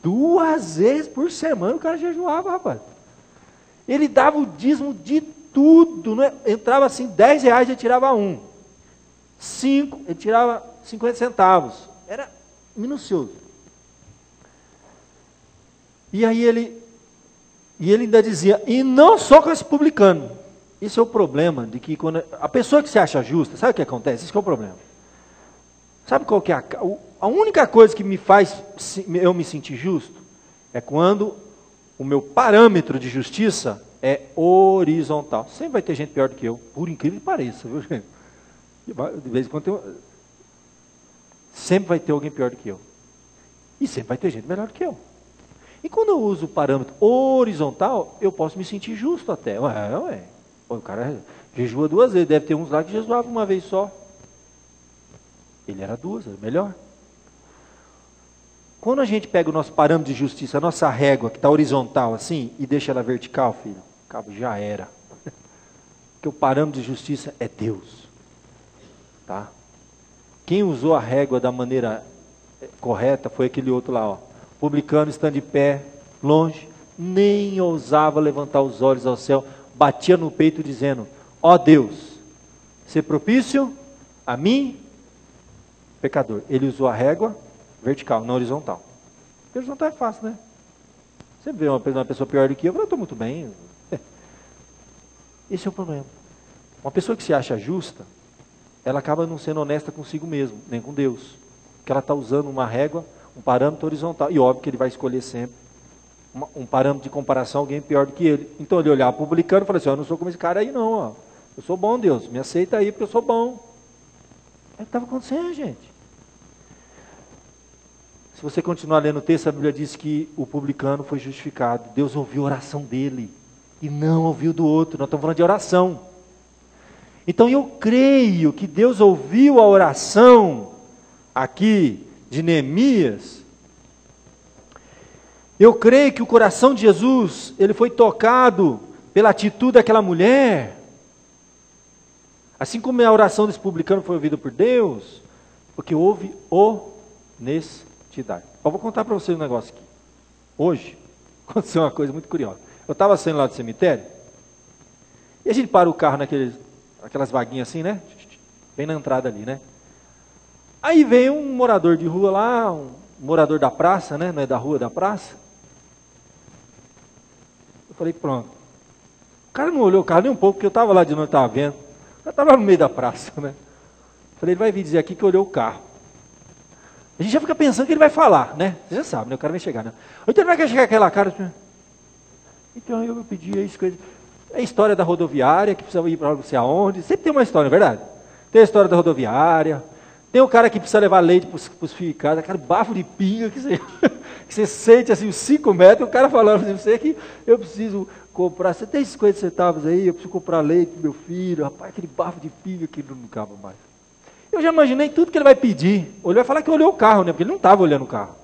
2 vezes por semana o cara jejuava, rapaz. Ele dava o dízimo de tudo, né? Entrava assim, R$10, ele tirava 1. 5, ele tirava 50 centavos. Era minucioso. E aí ele ainda dizia, e não só com esse publicano. Esse é o problema, de que quando a pessoa que se acha justa, sabe o que acontece? Isso que é o problema. Sabe qual que é a única coisa que me faz eu me sentir justo? É quando o meu parâmetro de justiça é horizontal. Sempre vai ter gente pior do que eu, por incrível que pareça, viu, gente? De vez em quando sempre vai ter alguém pior do que eu. E sempre vai ter gente melhor do que eu. E quando eu uso o parâmetro horizontal, eu posso me sentir justo até. Ué. Pô, o cara jejua 2 vezes, deve ter uns lá que jejuava uma vez só. Ele era 2, era melhor. Quando a gente pega o nosso parâmetro de justiça, a nossa régua, que está horizontal assim, e deixa ela vertical, filho, cabo, já era. Porque o parâmetro de justiça é Deus. Tá? Quem usou a régua da maneira correta foi aquele outro lá, ó. Publicano, estando de pé, longe, nem ousava levantar os olhos ao céu, batia no peito dizendo, ó Deus, ser propício a mim, pecador. Ele usou a régua vertical, não horizontal. Horizontal é fácil, né? Você vê uma pessoa pior do que eu estou muito bem. Esse é o problema. Uma pessoa que se acha justa, ela acaba não sendo honesta consigo mesmo, nem com Deus. Porque ela está usando uma régua, um parâmetro horizontal. E óbvio que ele vai escolher sempre um parâmetro de comparação, alguém pior do que ele. Então ele olhava para o publicano e falava assim, eu não sou como esse cara aí não, ó. Eu sou bom, Deus, me aceita aí porque eu sou bom. É o que estava acontecendo, gente. Se você continuar lendo o texto, a Bíblia diz que o publicano foi justificado. Deus ouviu a oração dele e não ouviu do outro. Nós estamos falando de oração. Então eu creio que Deus ouviu a oração aqui de Neemias. Eu creio que o coração de Jesus, ele foi tocado pela atitude daquela mulher. Assim como a oração desse publicano foi ouvida por Deus, porque houve honestidade. Eu vou contar para vocês um negócio aqui. Hoje, aconteceu uma coisa muito curiosa. Eu estava saindo lá do cemitério, e a gente para o carro naquelas vaguinhas assim, né? Bem na entrada ali, né? Aí veio um morador de rua lá, um morador da praça, né? Não é da rua, da praça. Eu falei, pronto. O cara não olhou o carro nem um pouco, porque eu estava lá de noite, estava vendo. O cara estava no meio da praça, né? Eu falei, ele vai vir dizer aqui que olhou o carro. A gente já fica pensando que ele vai falar, né? Você já sabe, né? O cara vai chegar, né? Então ele vai chegar aquela cara. Então eu pedi isso, coisa. É a história da rodoviária, que precisa ir para não sei aonde. Sempre tem uma história, não é verdade? Tem a história da rodoviária. Tem o cara que precisa levar leite para os filhos de casa, aquele bafo de pinga que você sente assim, uns 5 metros, o cara falando assim, você que eu preciso comprar, você tem 50 centavos aí, eu preciso comprar leite para meu filho, rapaz, aquele bafo de pinga que não acaba mais. Eu já imaginei tudo que ele vai pedir. Olhou, vai falar que olhou o carro, né? Porque ele não estava olhando o carro.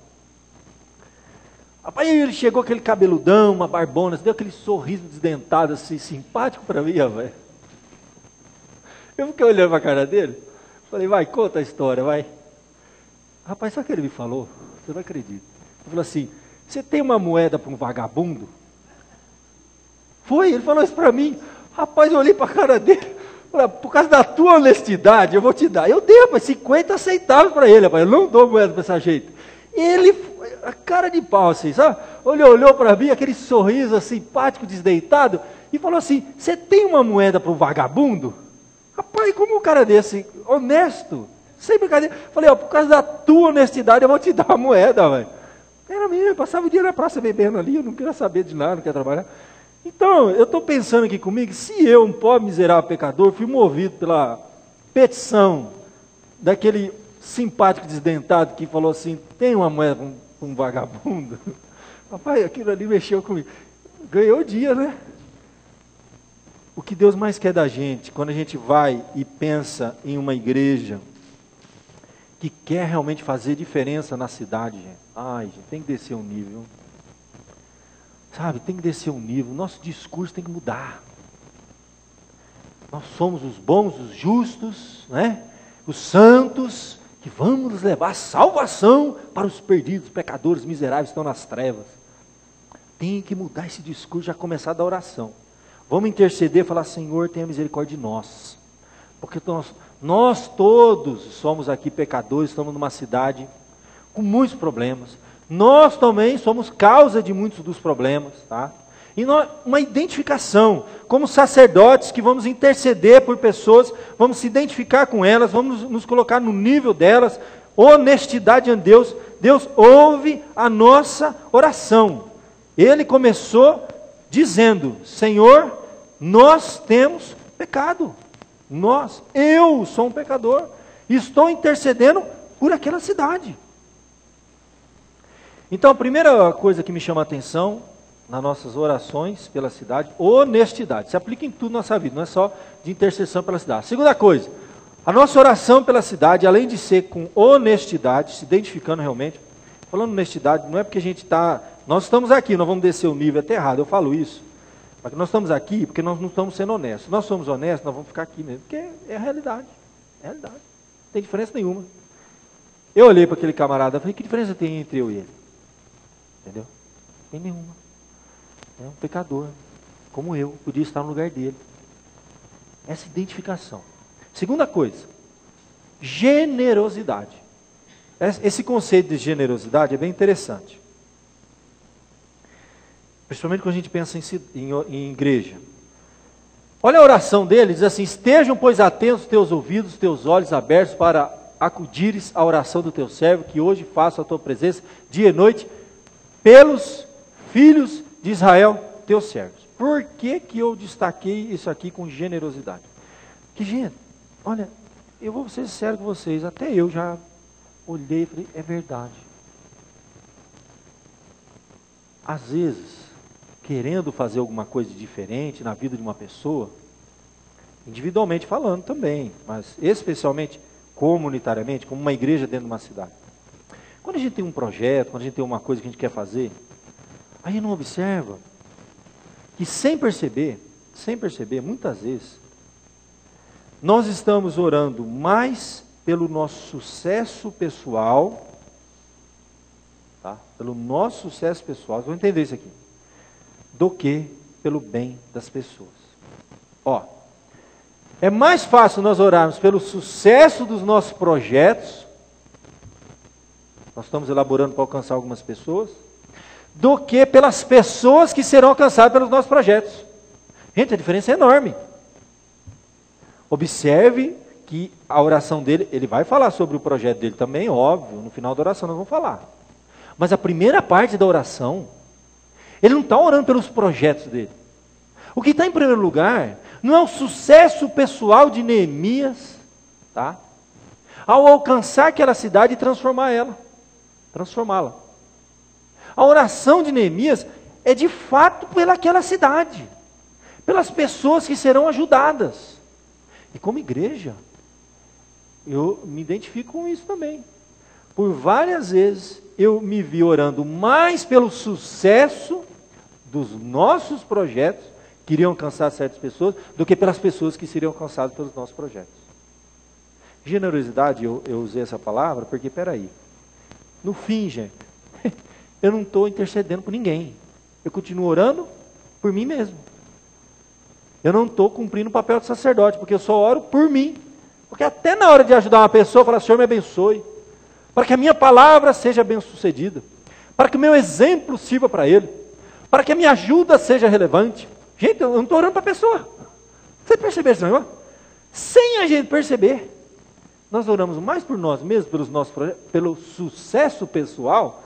Rapaz, ele chegou aquele cabeludão, uma barbona, deu aquele sorriso desdentado, assim, simpático para mim, velho. Eu fiquei olhando para a cara dele. Falei, vai, conta a história, vai. Rapaz, sabe o que ele me falou? Você não acredita. Ele falou assim, você tem uma moeda para um vagabundo? Foi, ele falou isso para mim. Rapaz, eu olhei para a cara dele. Falei, por causa da tua honestidade, eu vou te dar. Eu dei, rapaz, 50 centavos para ele, rapaz. Eu não dou moeda para essa gente. E ele, a cara de pau assim, sabe? Olhou para mim, aquele sorriso simpático, desdeitado, e falou assim, você tem uma moeda para um vagabundo? Rapaz, como um cara desse, honesto, sem brincadeira. Falei, ó, por causa da tua honestidade, eu vou te dar a moeda, velho. Era minha, eu passava o dia na praça bebendo ali, eu não queria saber de nada, não queria trabalhar. Então, eu estou pensando aqui comigo, se eu, um pobre miserável pecador, fui movido pela petição daquele simpático desdentado que falou assim, tem uma moeda para um vagabundo? Rapaz, aquilo ali mexeu comigo. Ganhou o dia, né? O que Deus mais quer da gente, quando a gente vai e pensa em uma igreja que quer realmente fazer diferença na cidade, gente. Ai, gente, tem que descer um nível. Sabe, tem que descer um nível. Nosso discurso tem que mudar. Nós somos os bons, os justos, né? Os santos, que vamos levar salvação para os perdidos, pecadores miseráveis que estão nas trevas. tem que mudar esse discurso, já começar da oração. Vamos interceder e falar, Senhor, tenha misericórdia de nós. Porque nós todos somos aqui pecadores, estamos numa cidade com muitos problemas. Nós também somos causa de muitos dos problemas, tá? E uma identificação, como sacerdotes que vamos interceder por pessoas, vamos se identificar com elas, vamos nos colocar no nível delas, honestidade em Deus. Deus ouve a nossa oração. Ele começou dizendo, Senhor, nós temos pecado. Eu sou um pecador, estou intercedendo por aquela cidade. Então a primeira coisa que me chama a atenção nas nossas orações pela cidade, honestidade. Se aplica em tudo na nossa vida, não é só de intercessão pela cidade. Segunda coisa, a nossa oração pela cidade, além de ser com honestidade, se identificando realmente, falando honestidade, não é porque a gente está, nós estamos aqui, nós vamos descer o nível até errado, eu falo isso, porque nós estamos aqui porque nós não estamos sendo honestos. Se nós somos honestos, nós vamos ficar aqui mesmo, porque é a realidade, não tem diferença nenhuma. Eu olhei para aquele camarada e falei, que diferença tem entre eu e ele? Entendeu? Não tem nenhuma. É um pecador, como eu, podia estar no lugar dele. Essa identificação. Segunda coisa, generosidade. Esse conceito de generosidade é bem interessante. Principalmente quando a gente pensa em igreja. Olha a oração dele, diz assim, estejam, pois, atentos teus ouvidos, teus olhos abertos para acudires à oração do teu servo, que hoje faço a tua presença, dia e noite, pelos filhos de Israel, teus servos. Por que eu destaquei isso aqui com generosidade? Que, gente, olha, eu vou ser sincero com vocês, até eu já olhei e falei, é verdade. Às vezes, querendo fazer alguma coisa diferente na vida de uma pessoa, individualmente falando também, mas especialmente comunitariamente, como uma igreja dentro de uma cidade. Quando a gente tem um projeto, quando a gente tem uma coisa que a gente quer fazer, a gente não observa que sem perceber, muitas vezes, nós estamos orando mais pelo nosso sucesso pessoal, tá? Pelo nosso sucesso pessoal, vocês vão entender isso aqui, do que pelo bem das pessoas. Ó, é mais fácil nós orarmos pelo sucesso dos nossos projetos, nós estamos elaborando para alcançar algumas pessoas, do que pelas pessoas que serão alcançadas pelos nossos projetos. Gente, a diferença é enorme. Observe que a oração dele, ele vai falar sobre o projeto dele também, óbvio, no final da oração nós vamos falar. Mas a primeira parte da oração, ele não está orando pelos projetos dele. O que está em primeiro lugar, não é o sucesso pessoal de Neemias, tá? Ao alcançar aquela cidade e transformá-la. A oração de Neemias é de fato pelaquela cidade, pelas pessoas que serão ajudadas. E como igreja, eu me identifico com isso também. Por várias vezes eu me vi orando mais pelo sucesso dos nossos projetos, que iriam alcançar certas pessoas, do que pelas pessoas que seriam alcançadas pelos nossos projetos. Generosidade, eu usei essa palavra porque, peraí, no fim, gente, eu não estou intercedendo por ninguém. Eu continuo orando por mim mesmo. Eu não estou cumprindo o papel de sacerdote, porque eu só oro por mim. Porque até na hora de ajudar uma pessoa, eu falo, Senhor, me abençoe. Para que a minha palavra seja bem-sucedida. Para que o meu exemplo sirva para ele. Para que a minha ajuda seja relevante. Gente, eu não estou orando para a pessoa. Você percebeu isso, Senhor? Sem a gente perceber, nós oramos mais por nós mesmos, pelos nossos projetos, pelo sucesso pessoal,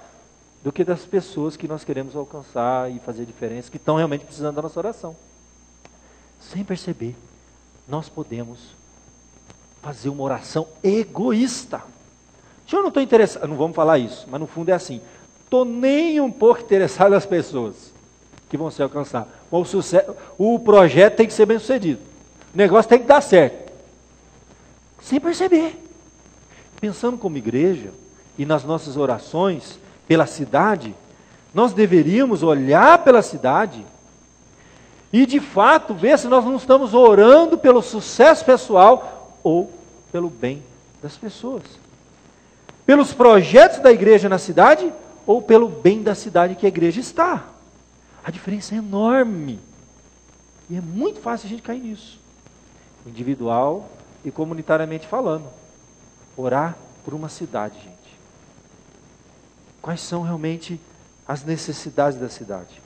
do que das pessoas que nós queremos alcançar e fazer diferença, que estão realmente precisando da nossa oração. Sem perceber, nós podemos fazer uma oração egoísta. Eu não estou interessado, não vamos falar isso, mas no fundo é assim, estou nem um pouco interessado nas pessoas que vão ser alcançadas. O projeto tem que ser bem sucedido, o negócio tem que dar certo. Sem perceber. Pensando como igreja, e nas nossas orações pela cidade, nós deveríamos olhar pela cidade e de fato ver se nós não estamos orando pelo sucesso pessoal ou pelo bem das pessoas. Pelos projetos da igreja na cidade ou pelo bem da cidade que a igreja está. A diferença é enorme. E é muito fácil a gente cair nisso. Individual e comunitariamente falando. Orar por uma cidade, gente. Quais são realmente as necessidades da cidade?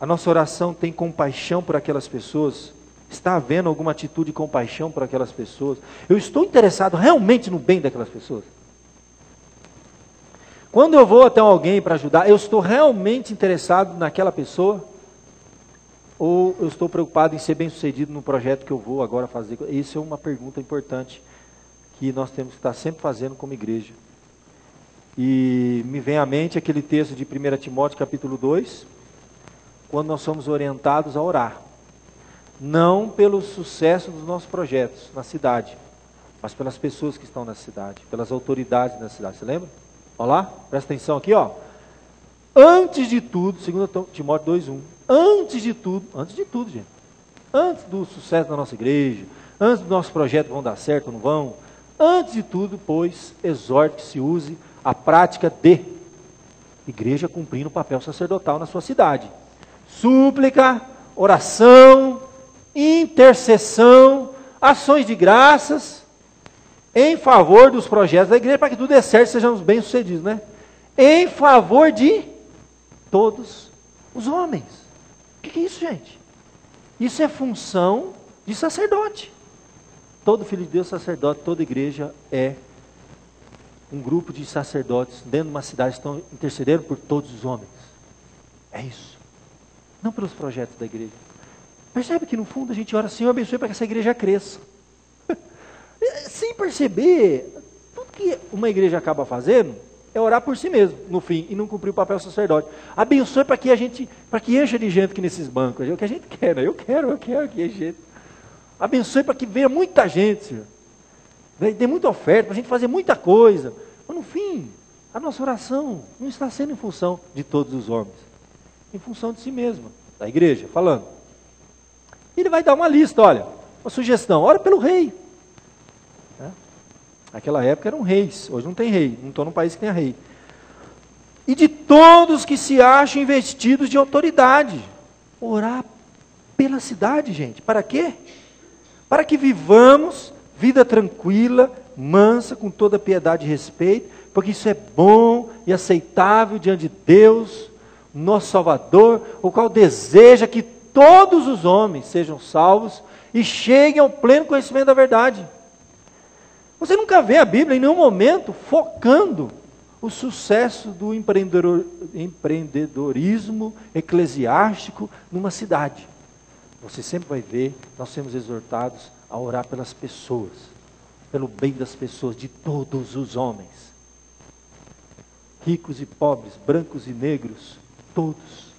A nossa oração tem compaixão por aquelas pessoas? Está havendo alguma atitude de compaixão por aquelas pessoas? Eu estou interessado realmente no bem daquelas pessoas? Quando eu vou até alguém para ajudar, eu estou realmente interessado naquela pessoa? Ou eu estou preocupado em ser bem sucedido no projeto que eu vou agora fazer? Isso é uma pergunta importante que nós temos que estar sempre fazendo como igreja. E me vem à mente aquele texto de 1 Timóteo capítulo 2, quando nós somos orientados a orar. Não pelo sucesso dos nossos projetos na cidade, mas pelas pessoas que estão na cidade, pelas autoridades na cidade. Você lembra? Olha lá, presta atenção aqui, ó. Antes de tudo, 2 Timóteo 2:1. Antes de tudo, gente. Antes do sucesso da nossa igreja, antes do nosso projeto vão dar certo ou não vão, antes de tudo, pois, exorte que se use a prática de igreja cumprindo o papel sacerdotal na sua cidade. Súplica, oração, intercessão, ações de graças, em favor dos projetos da igreja, para que tudo dê certo e sejamos bem-sucedidos, né? Em favor de todos os homens. O que é isso, gente? Isso é função de sacerdote. Todo filho de Deus, sacerdote, toda igreja é um grupo de sacerdotes dentro de uma cidade, estão intercedendo por todos os homens. É isso. Não pelos projetos da igreja. Percebe que no fundo a gente ora, Senhor, abençoe para que essa igreja cresça. Sem perceber, tudo que uma igreja acaba fazendo é orar por si mesmo, no fim, e não cumprir o papel sacerdote. Abençoe para que encha de gente aqui nesses bancos. É o que a gente quer, né? Eu quero que enche gente. Abençoe para que venha muita gente, Senhor. Dê muita oferta, para a gente fazer muita coisa. Mas no fim, a nossa oração não está sendo em função de todos os homens. Em função de si mesma, da igreja, falando. Ele vai dar uma lista, olha, uma sugestão, ora pelo rei. Naquela época eram reis, hoje não tem rei, não estou num país que tenha rei. E de todos que se acham investidos de autoridade. Orar pela cidade, gente, para quê? Para que vivamos vida tranquila, mansa, com toda piedade e respeito, porque isso é bom e aceitável diante de Deus, nosso Salvador, o qual deseja que todos os homens sejam salvos e cheguem ao pleno conhecimento da verdade. Você nunca vê a Bíblia em nenhum momento focando o sucesso do empreendedorismo eclesiástico numa cidade. Você sempre vai ver, nós somos exortados a orar pelas pessoas, pelo bem das pessoas, de todos os homens. Ricos e pobres, brancos e negros, todos.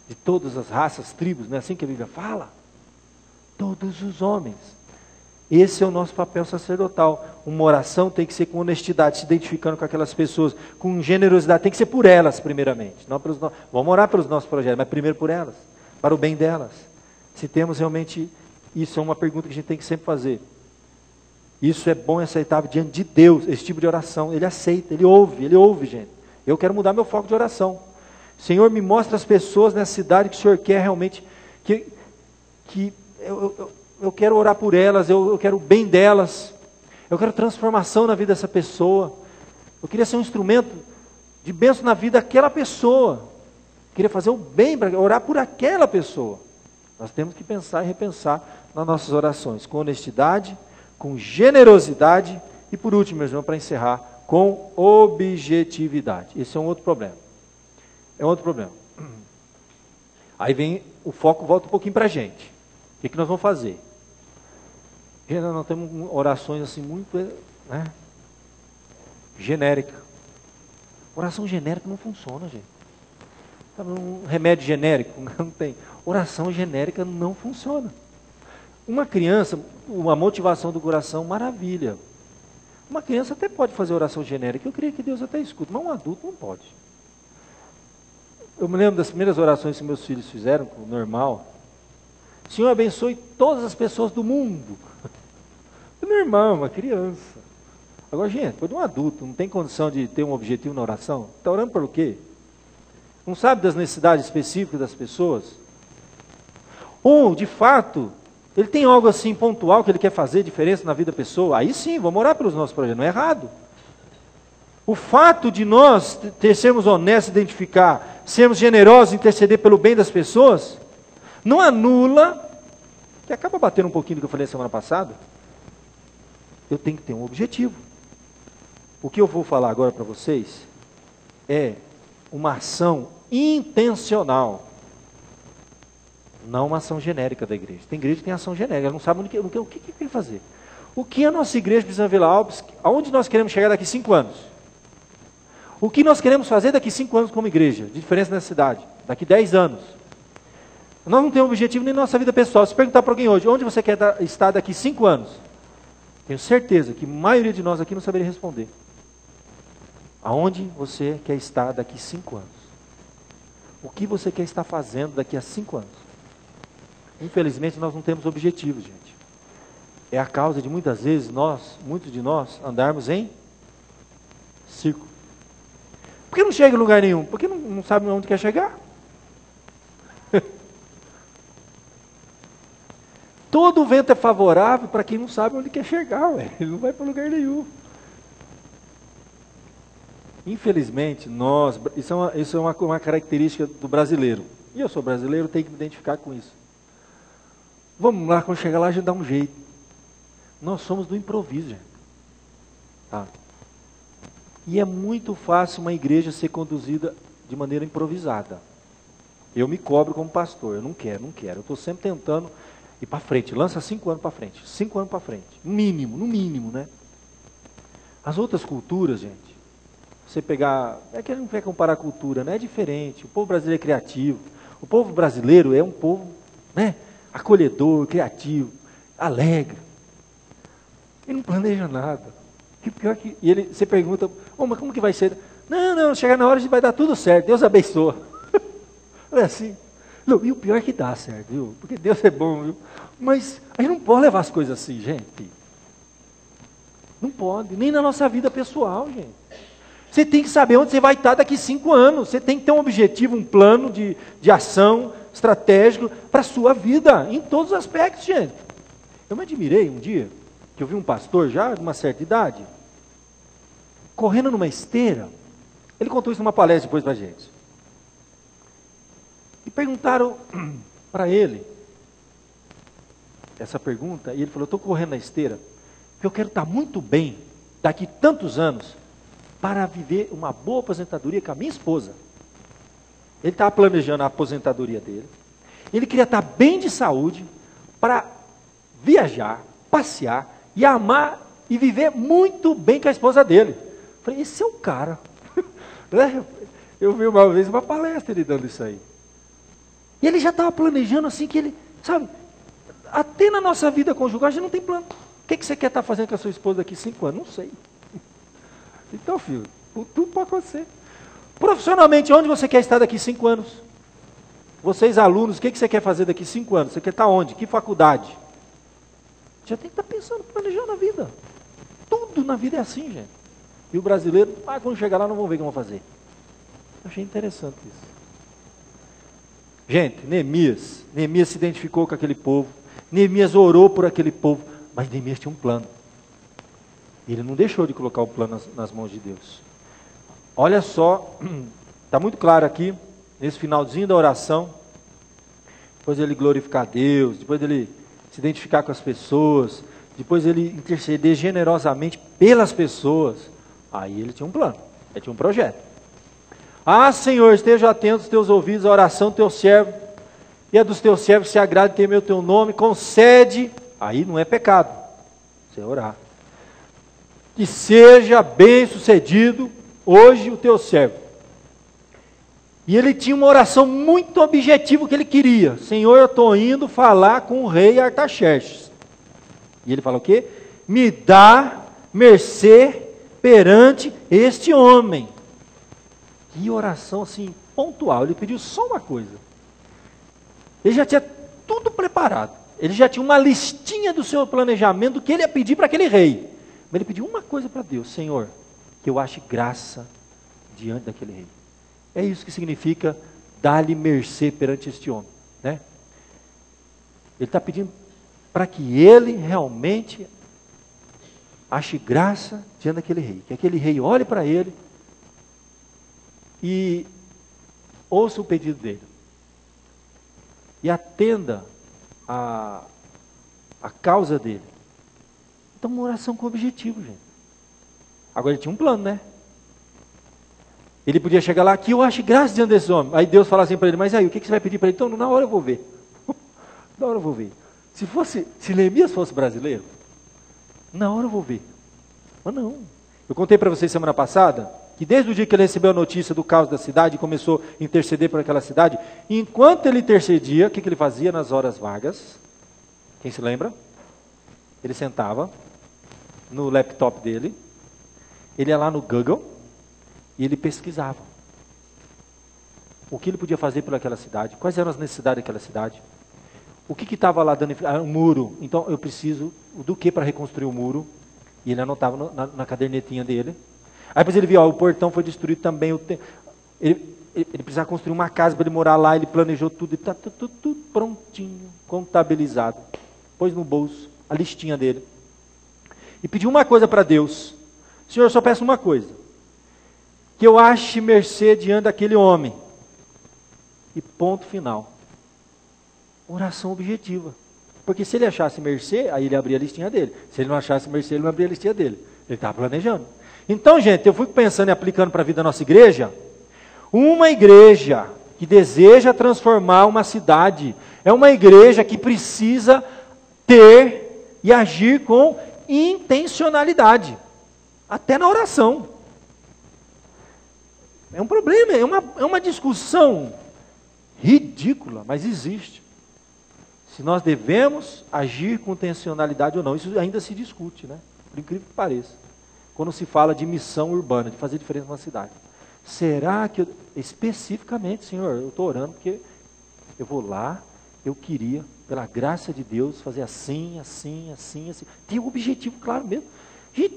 De todas as raças, tribos, não é assim que a Bíblia fala? Todos os homens. Esse é o nosso papel sacerdotal. Uma oração tem que ser com honestidade, se identificando com aquelas pessoas, com generosidade, tem que ser por elas primeiramente. Não pelos Vamos orar pelos nossos projetos, mas primeiro por elas, para o bem delas. Se temos realmente, isso é uma pergunta que a gente tem que sempre fazer. Isso é bom e aceitável diante de Deus, esse tipo de oração. Ele aceita, Ele ouve, gente. Eu quero mudar meu foco de oração. Senhor, me mostra as pessoas nessa cidade que o Senhor quer realmente, eu quero orar por elas, eu quero o bem delas, eu quero transformação na vida dessa pessoa, eu queria ser um instrumento de bênção na vida daquela pessoa, eu queria fazer o bem, para orar por aquela pessoa. Nós temos que pensar e repensar nas nossas orações, com honestidade, com generosidade e por último, meus irmãos, para encerrar, com objetividade. Esse é um outro problema. É outro problema. Aí vem, o foco volta um pouquinho para a gente. O que nós vamos fazer? Gente, nós temos orações assim muito, né, genérica. Oração genérica não funciona, gente. Um remédio genérico não tem. Oração genérica não funciona. Uma criança, uma motivação do coração, maravilha. Uma criança até pode fazer oração genérica. Eu creio que Deus até escuta, mas um adulto não pode. Eu me lembro das primeiras orações que meus filhos fizeram, com o normal. Senhor, abençoe todas as pessoas do mundo. Meu irmão, uma criança. Agora, gente, quando um adulto não tem condição de ter um objetivo na oração, está orando por o quê? Não sabe das necessidades específicas das pessoas? Ou, de fato, ele tem algo assim pontual que ele quer fazer diferença na vida da pessoa? Aí sim, vamos orar pelos nossos projetos, não é errado. O fato de nós sermos honestos, identificar, sermos generosos, interceder pelo bem das pessoas, não anula, que acaba batendo um pouquinho do que eu falei semana passada, eu tenho que ter um objetivo. O que eu vou falar agora para vocês é uma ação intencional, não uma ação genérica da igreja. Tem igreja que tem ação genérica, ela não sabe o que quer fazer. O que a nossa igreja precisa Vila Alpes, aonde nós queremos chegar daqui 5 anos? O que nós queremos fazer daqui 5 anos como igreja, de diferença nessa cidade, daqui 10 anos? Nós não temos objetivo nem na nossa vida pessoal. Se perguntar para alguém hoje, onde você quer estar daqui 5 anos? Tenho certeza que a maioria de nós aqui não saberia responder. Aonde você quer estar daqui 5 anos? O que você quer estar fazendo daqui a 5 anos? Infelizmente nós não temos objetivo, gente. É a causa de muitas vezes muitos de nós, andarmos em círculo. Por que não chega em lugar nenhum? Porque não sabe onde quer chegar. Todo vento é favorável para quem não sabe onde quer chegar, ué. Ele não vai para lugar nenhum. Infelizmente, isso é uma característica do brasileiro. E eu sou brasileiro, tenho que me identificar com isso. Vamos lá, quando chegar lá a gente dá um jeito. Nós somos do improviso, gente. Tá? E é muito fácil uma igreja ser conduzida de maneira improvisada. Eu me cobro como pastor, eu não quero. Eu estou sempre tentando ir para frente, lança 5 anos para frente, 5 anos para frente, no mínimo, né? As outras culturas, gente, você pegar, é que a gente não quer comparar a cultura, né? É diferente, o povo brasileiro é criativo, o povo brasileiro é um povo, né? Acolhedor, criativo, alegre, ele não planeja nada, que pior que, você pergunta, mas como que vai ser? Não, chegar na hora vai dar tudo certo, Deus abençoa, não é assim? Não, e o pior é que dá certo, viu? Porque Deus é bom, viu? Mas a gente não pode levar as coisas assim, gente. Não pode, nem na nossa vida pessoal, gente. Você tem que saber onde você vai estar daqui 5 anos. Você tem que ter um objetivo, um plano de ação estratégico para a sua vida, em todos os aspectos, gente. Eu me admirei um dia, que eu vi um pastor já de uma certa idade, correndo numa esteira. Ele contou isso numa palestra depois para a gente. E perguntaram para ele essa pergunta, e ele falou, estou correndo na esteira, porque eu quero estar muito bem, daqui tantos anos, para viver uma boa aposentadoria com a minha esposa. Ele estava planejando a aposentadoria dele, ele queria estar bem de saúde, para viajar, passear, e amar, e viver muito bem com a esposa dele. Eu falei, esse é o cara. Eu vi uma vez uma palestra ele dando isso aí. E ele já estava planejando assim que ele, sabe, até na nossa vida conjugal a gente não tem plano. O que você quer estar fazendo com a sua esposa daqui 5 anos? Não sei. Então, filho, tudo pode acontecer. Profissionalmente, onde você quer estar daqui 5 anos? Vocês alunos, o que você quer fazer daqui 5 anos? Você quer estar onde? Que faculdade? Já tem que estar pensando, planejando a vida. Tudo na vida é assim, gente. E o brasileiro, quando chegar lá não vão ver o que vão fazer. Eu achei interessante isso. Gente, Neemias se identificou com aquele povo, Neemias orou por aquele povo, mas Neemias tinha um plano. Ele não deixou de colocar o plano nas mãos de Deus. Olha só, está muito claro aqui, nesse finalzinho da oração, depois ele glorificar a Deus, depois ele se identificar com as pessoas, depois ele interceder generosamente pelas pessoas, aí ele tinha um plano, ele tinha um projeto. Senhor, esteja atento aos teus ouvidos, a oração do teu servo, e a dos teus servos se agrade temer o teu nome, concede, aí não é pecado, você orar, que seja bem sucedido hoje o teu servo. E ele tinha uma oração muito objetiva que ele queria, Senhor, eu estou indo falar com o rei Artaxerxes, e ele fala o quê? Me dá mercê perante este homem. Que oração assim, pontual. Ele pediu só uma coisa. Ele já tinha tudo preparado. Ele já tinha uma listinha do seu planejamento, do que ele ia pedir para aquele rei. Mas ele pediu uma coisa para Deus. Senhor, que eu ache graça diante daquele rei. É isso que significa dar-lhe mercê perante este homem, né? Ele está pedindo para que ele realmente ache graça diante daquele rei. Que aquele rei olhe para ele e ouça o pedido dele. E atenda a causa dele. Então, uma oração com objetivo, gente. Agora ele tinha um plano, né? Ele podia chegar lá, aqui eu acho graça diante desse homem. Aí Deus fala assim para ele, mas aí, o que você vai pedir para ele? Então, na hora eu vou ver. Na hora eu vou ver. Se Neemias fosse brasileiro, na hora eu vou ver. Mas não. Eu contei para vocês semana passada, que desde o dia que ele recebeu a notícia do caos da cidade, e começou a interceder por aquela cidade, enquanto ele intercedia, o que ele fazia nas horas vagas? Quem se lembra? Ele sentava no laptop dele, ele ia lá no Google, e ele pesquisava. O que ele podia fazer por aquela cidade, quais eram as necessidades daquela cidade, o que estava lá dando, um muro, então eu preciso do que para reconstruir o muro, e ele anotava na cadernetinha dele. Aí depois ele viu, o portão foi destruído também, ele precisava construir uma casa para ele morar lá, ele planejou tudo, e está tudo prontinho, contabilizado, pôs no bolso a listinha dele, e pediu uma coisa para Deus: Senhor, eu só peço uma coisa, que eu ache mercê diante daquele homem, e ponto final. Oração objetiva. Porque se ele achasse mercê, aí ele abria a listinha dele. Se ele não achasse mercê, ele não abria a listinha dele. Ele estava planejando. Então, gente, eu fui pensando e aplicando para a vida da nossa igreja. Uma igreja que deseja transformar uma cidade, é uma igreja que precisa ter e agir com intencionalidade. Até na oração. É um problema, é uma discussão ridícula, mas existe. Se nós devemos agir com intencionalidade ou não, isso ainda se discute, né? Por incrível que pareça. Quando se fala de missão urbana, de fazer diferença numa cidade. Será que, especificamente, Senhor, eu estou orando porque eu vou lá, eu queria, pela graça de Deus, fazer assim, assim, assim, assim. Tem um objetivo claro mesmo. Gente,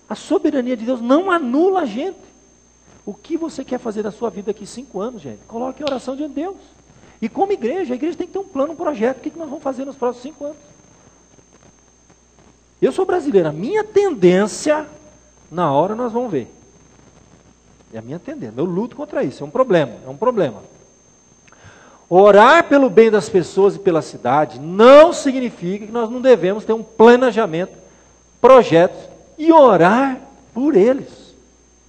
a soberania de Deus não anula a gente. O que você quer fazer da sua vida aqui 5 anos, gente? Coloque em oração diante de Deus. E como igreja, a igreja tem que ter um plano, um projeto. O que nós vamos fazer nos próximos 5 anos? Eu sou brasileiro. A minha tendência, na hora nós vamos ver. É a minha tendência. Eu luto contra isso. É um problema. Orar pelo bem das pessoas e pela cidade não significa que nós não devemos ter um planejamento, projetos e orar por eles.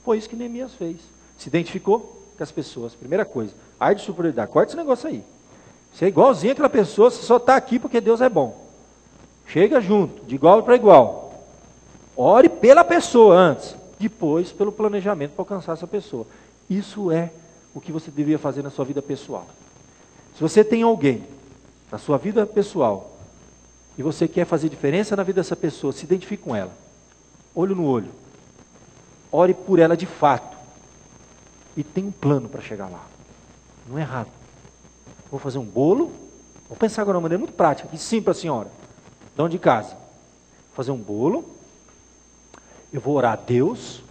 Foi isso que Neemias fez. Se identificou com as pessoas. Primeira coisa. Ar de superioridade. Corta esse negócio aí. Você é igualzinho aquela pessoa, você só está aqui porque Deus é bom. Chega junto, de igual para igual. Ore pela pessoa antes, depois pelo planejamento para alcançar essa pessoa. Isso é o que você deveria fazer na sua vida pessoal. Se você tem alguém na sua vida pessoal e você quer fazer diferença na vida dessa pessoa, se identifique com ela. Olho no olho. Ore por ela de fato. E tem um plano para chegar lá. Não é errado. Vou fazer um bolo. Vou pensar agora de uma maneira muito prática, que simples para a senhora. Dão de casa. Vou fazer um bolo. Eu vou orar a Deus.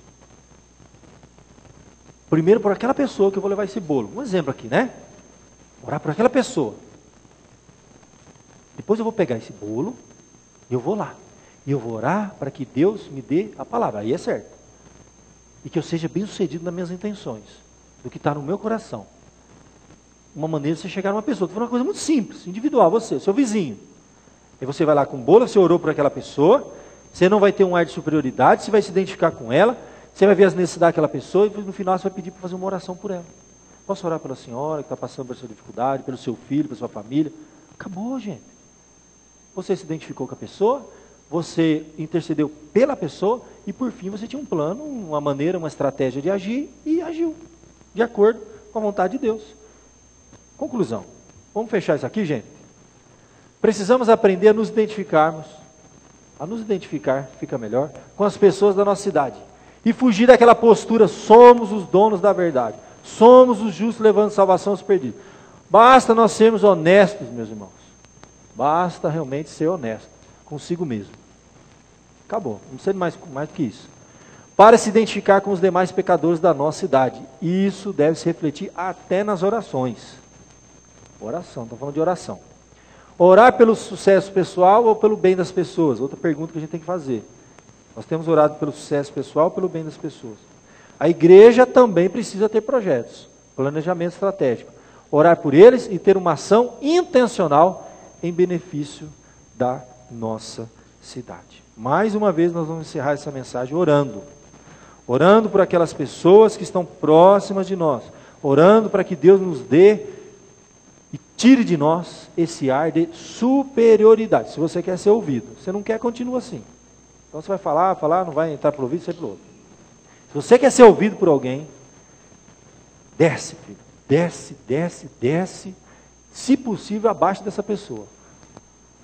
Primeiro por aquela pessoa que eu vou levar esse bolo. Um exemplo aqui, né? Orar por aquela pessoa. Depois eu vou pegar esse bolo e eu vou lá. E eu vou orar para que Deus me dê a palavra. Aí é certo. E que eu seja bem sucedido nas minhas intenções. Do que está no meu coração. Uma maneira de você chegar a uma pessoa. Estou falando uma coisa muito simples, individual, você, seu vizinho. Aí você vai lá com o bolo, você orou por aquela pessoa, você não vai ter um ar de superioridade, você vai se identificar com ela, você vai ver as necessidades daquela pessoa, e no final você vai pedir para fazer uma oração por ela. Posso orar pela senhora que está passando por essa dificuldade, pelo seu filho, pela sua família? Acabou, gente. Você se identificou com a pessoa, você intercedeu pela pessoa, e por fim você tinha um plano, uma maneira, uma estratégia de agir, e agiu, de acordo com a vontade de Deus. Conclusão. Vamos fechar isso aqui, gente? Precisamos aprender a nos identificarmos. A nos identificar, fica melhor, com as pessoas da nossa cidade. E fugir daquela postura, somos os donos da verdade. Somos os justos levando salvação aos perdidos. Basta nós sermos honestos, meus irmãos. Basta realmente ser honesto consigo mesmo. Acabou, não precisa mais do que isso. para se identificar com os demais pecadores da nossa cidade. Isso deve se refletir até nas orações. Oração, estou falando de oração. Orar pelo sucesso pessoal ou pelo bem das pessoas? Outra pergunta que a gente tem que fazer. Nós temos orado pelo sucesso pessoal ou pelo bem das pessoas? A igreja também precisa ter projetos, planejamento estratégico. Orar por eles e ter uma ação intencional em benefício da nossa cidade. Mais uma vez nós vamos encerrar essa mensagem orando. Orando por aquelas pessoas que estão próximas de nós. Orando para que Deus nos dê e tire de nós esse ar de superioridade. Se você quer ser ouvido, você não quer, continua assim. Então você vai falar, não vai entrar pelo ouvido, sai pelo outro. Se você quer ser ouvido por alguém, desce, filho. Desce. Se possível, abaixo dessa pessoa.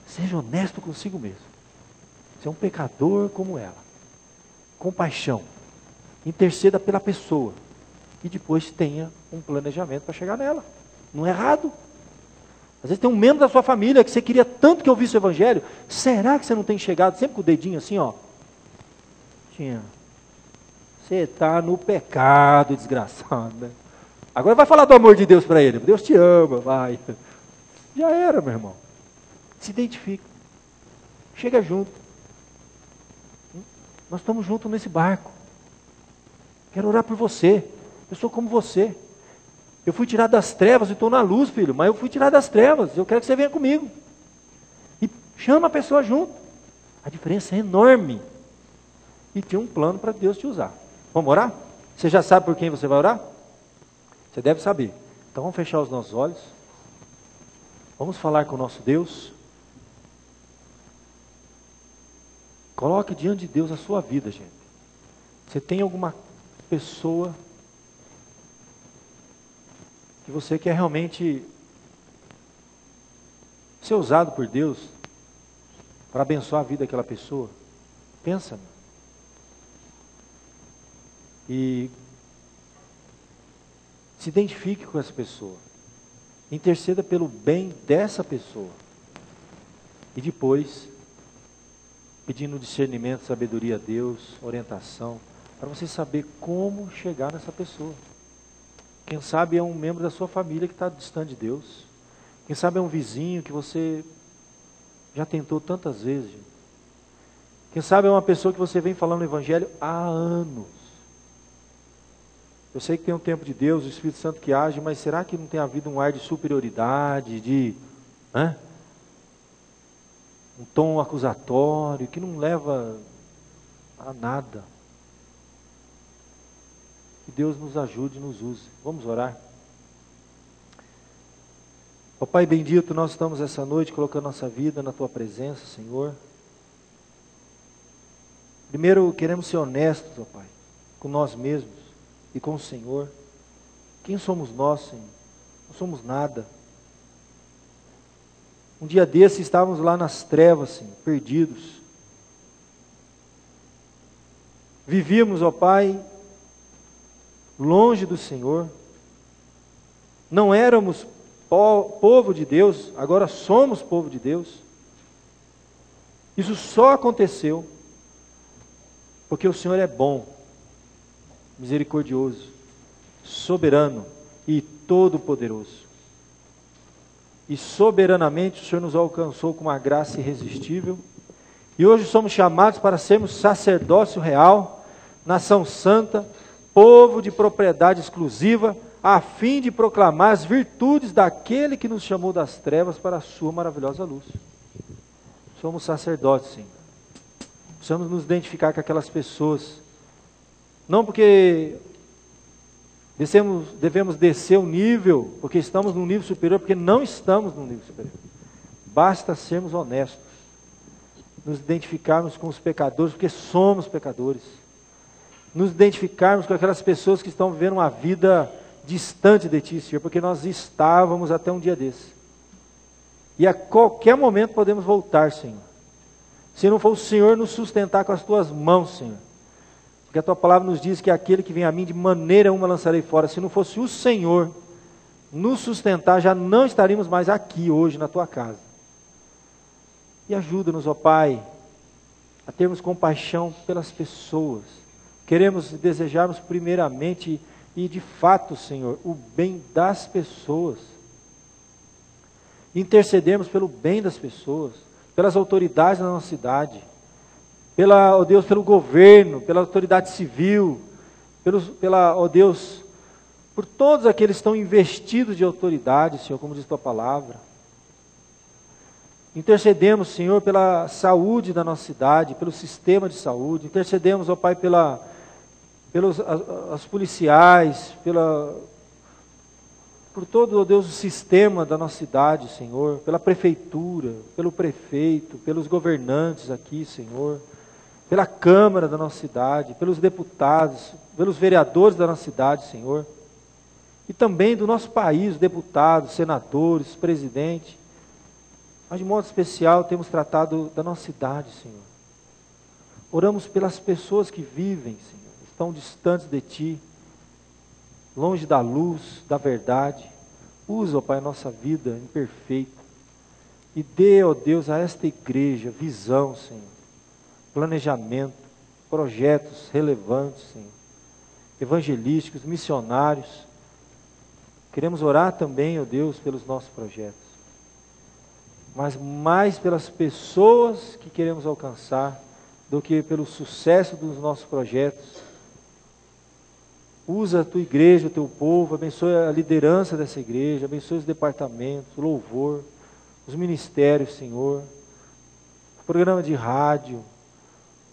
Seja honesto consigo mesmo. Você é um pecador como ela. Compaixão. Interceda pela pessoa. E depois tenha um planejamento para chegar nela. Não é errado. Às vezes tem um membro da sua família que você queria tanto que ouvisse o evangelho. Será que você não tem chegado sempre com o dedinho assim, ó? Você está no pecado, desgraçado, né? Agora vai falar do amor de Deus para ele. Deus te ama, vai. Já era, meu irmão. Se identifica. Chega junto. Nós estamos juntos nesse barco. Quero orar por você. Eu sou como você. Eu fui tirado das trevas e estou na luz, filho. Mas eu fui tirado das trevas. Eu quero que você venha comigo. E chama a pessoa junto. A diferença é enorme. E tem um plano para Deus te usar. Vamos orar? Você já sabe por quem você vai orar? Você deve saber. Então vamos fechar os nossos olhos. Vamos falar com o nosso Deus. Coloque diante de Deus a sua vida, gente. Você tem alguma pessoa que você quer realmente ser usado por Deus para abençoar a vida daquela pessoa? Pensa. E se identifique com essa pessoa. Interceda pelo bem dessa pessoa. E depois, pedindo discernimento, sabedoria a Deus, orientação, para você saber como chegar nessa pessoa. Quem sabe é um membro da sua família que está distante de Deus. Quem sabe é um vizinho que você já tentou tantas vezes. Quem sabe é uma pessoa que você vem falando o evangelho há anos. Eu sei que tem um tempo de Deus, o Espírito Santo que age, mas será que não tem havido um ar de superioridade, de um tom acusatório, que não leva a nada? Que Deus nos ajude e nos use. Vamos orar. Ó Pai bendito, nós estamos essa noite colocando nossa vida na Tua presença, Senhor. Primeiro queremos ser honestos, ó Pai, com nós mesmos e com o Senhor. Quem somos nós, Senhor? Não somos nada. Um dia desse estávamos lá nas trevas, Senhor, perdidos. Vivíamos, ó Pai, longe do Senhor. Não éramos povo de Deus, agora somos povo de Deus. Isso só aconteceu porque o Senhor é bom, misericordioso, soberano e todo-poderoso. E soberanamente o Senhor nos alcançou com uma graça irresistível. E hoje somos chamados para sermos sacerdócio real, nação santa, povo de propriedade exclusiva, a fim de proclamar as virtudes daquele que nos chamou das trevas para a sua maravilhosa luz. Somos sacerdotes, Senhor. Precisamos nos identificar com aquelas pessoas. Não porque devemos descer o nível, porque estamos num nível superior, porque não estamos num nível superior. Basta sermos honestos. Nos identificarmos com os pecadores, porque somos pecadores. Nos identificarmos com aquelas pessoas que estão vivendo uma vida distante de Ti, Senhor, porque nós estávamos até um dia desse. E a qualquer momento podemos voltar, Senhor. Se não for o Senhor nos sustentar com as Tuas mãos, Senhor. Porque a Tua palavra nos diz que aquele que vem a mim de maneira uma lançarei fora. Se não fosse o Senhor nos sustentar, já não estaríamos mais aqui hoje na Tua casa. E ajuda-nos, ó Pai, a termos compaixão pelas pessoas Queremos e desejamos primeiramente e de fato, Senhor, o bem das pessoas. Intercedemos pelo bem das pessoas, pelas autoridades da nossa cidade, ó Deus, pelo governo, pela autoridade civil, ó Deus, por todos aqueles que estão investidos de autoridade, Senhor, como diz tua palavra. Intercedemos, Senhor, pela saúde da nossa cidade, pelo sistema de saúde. Intercedemos, ó Pai, pelos as policiais, por todo, ó Deus, o sistema da nossa cidade, Senhor, pela prefeitura, pelo prefeito, pelos governantes aqui, Senhor, pela Câmara da nossa cidade, pelos deputados, pelos vereadores da nossa cidade, Senhor, e também do nosso país, deputados, senadores, presidente. Mas de modo especial temos tratado da nossa cidade, Senhor. Oramos pelas pessoas que vivem, Senhor, estão distantes de Ti, longe da luz, da verdade. Usa, ó Pai, a nossa vida imperfeita e dê, ó Deus, a esta igreja visão, Senhor, planejamento, projetos relevantes, Senhor, evangelísticos, missionários. Queremos orar também, ó Deus, pelos nossos projetos, mas mais pelas pessoas que queremos alcançar do que pelo sucesso dos nossos projetos. Usa a tua igreja, o teu povo, abençoe a liderança dessa igreja, abençoe os departamentos, o louvor, os ministérios, Senhor, o programa de rádio,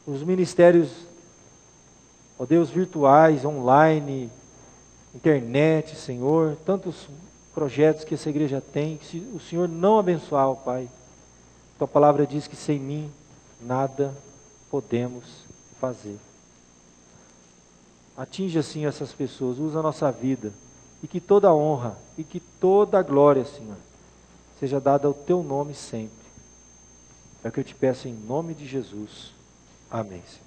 os ministérios, ó Deus, virtuais, online, internet, Senhor, tantos projetos que essa igreja tem. Se o Senhor não abençoar, ó Pai, tua palavra diz que sem mim nada podemos fazer. Atinge assim essas pessoas, usa a nossa vida, e que toda a honra e que toda a glória, Senhor, seja dada ao teu nome sempre. É o que eu te peço em nome de Jesus. Amém, Senhor.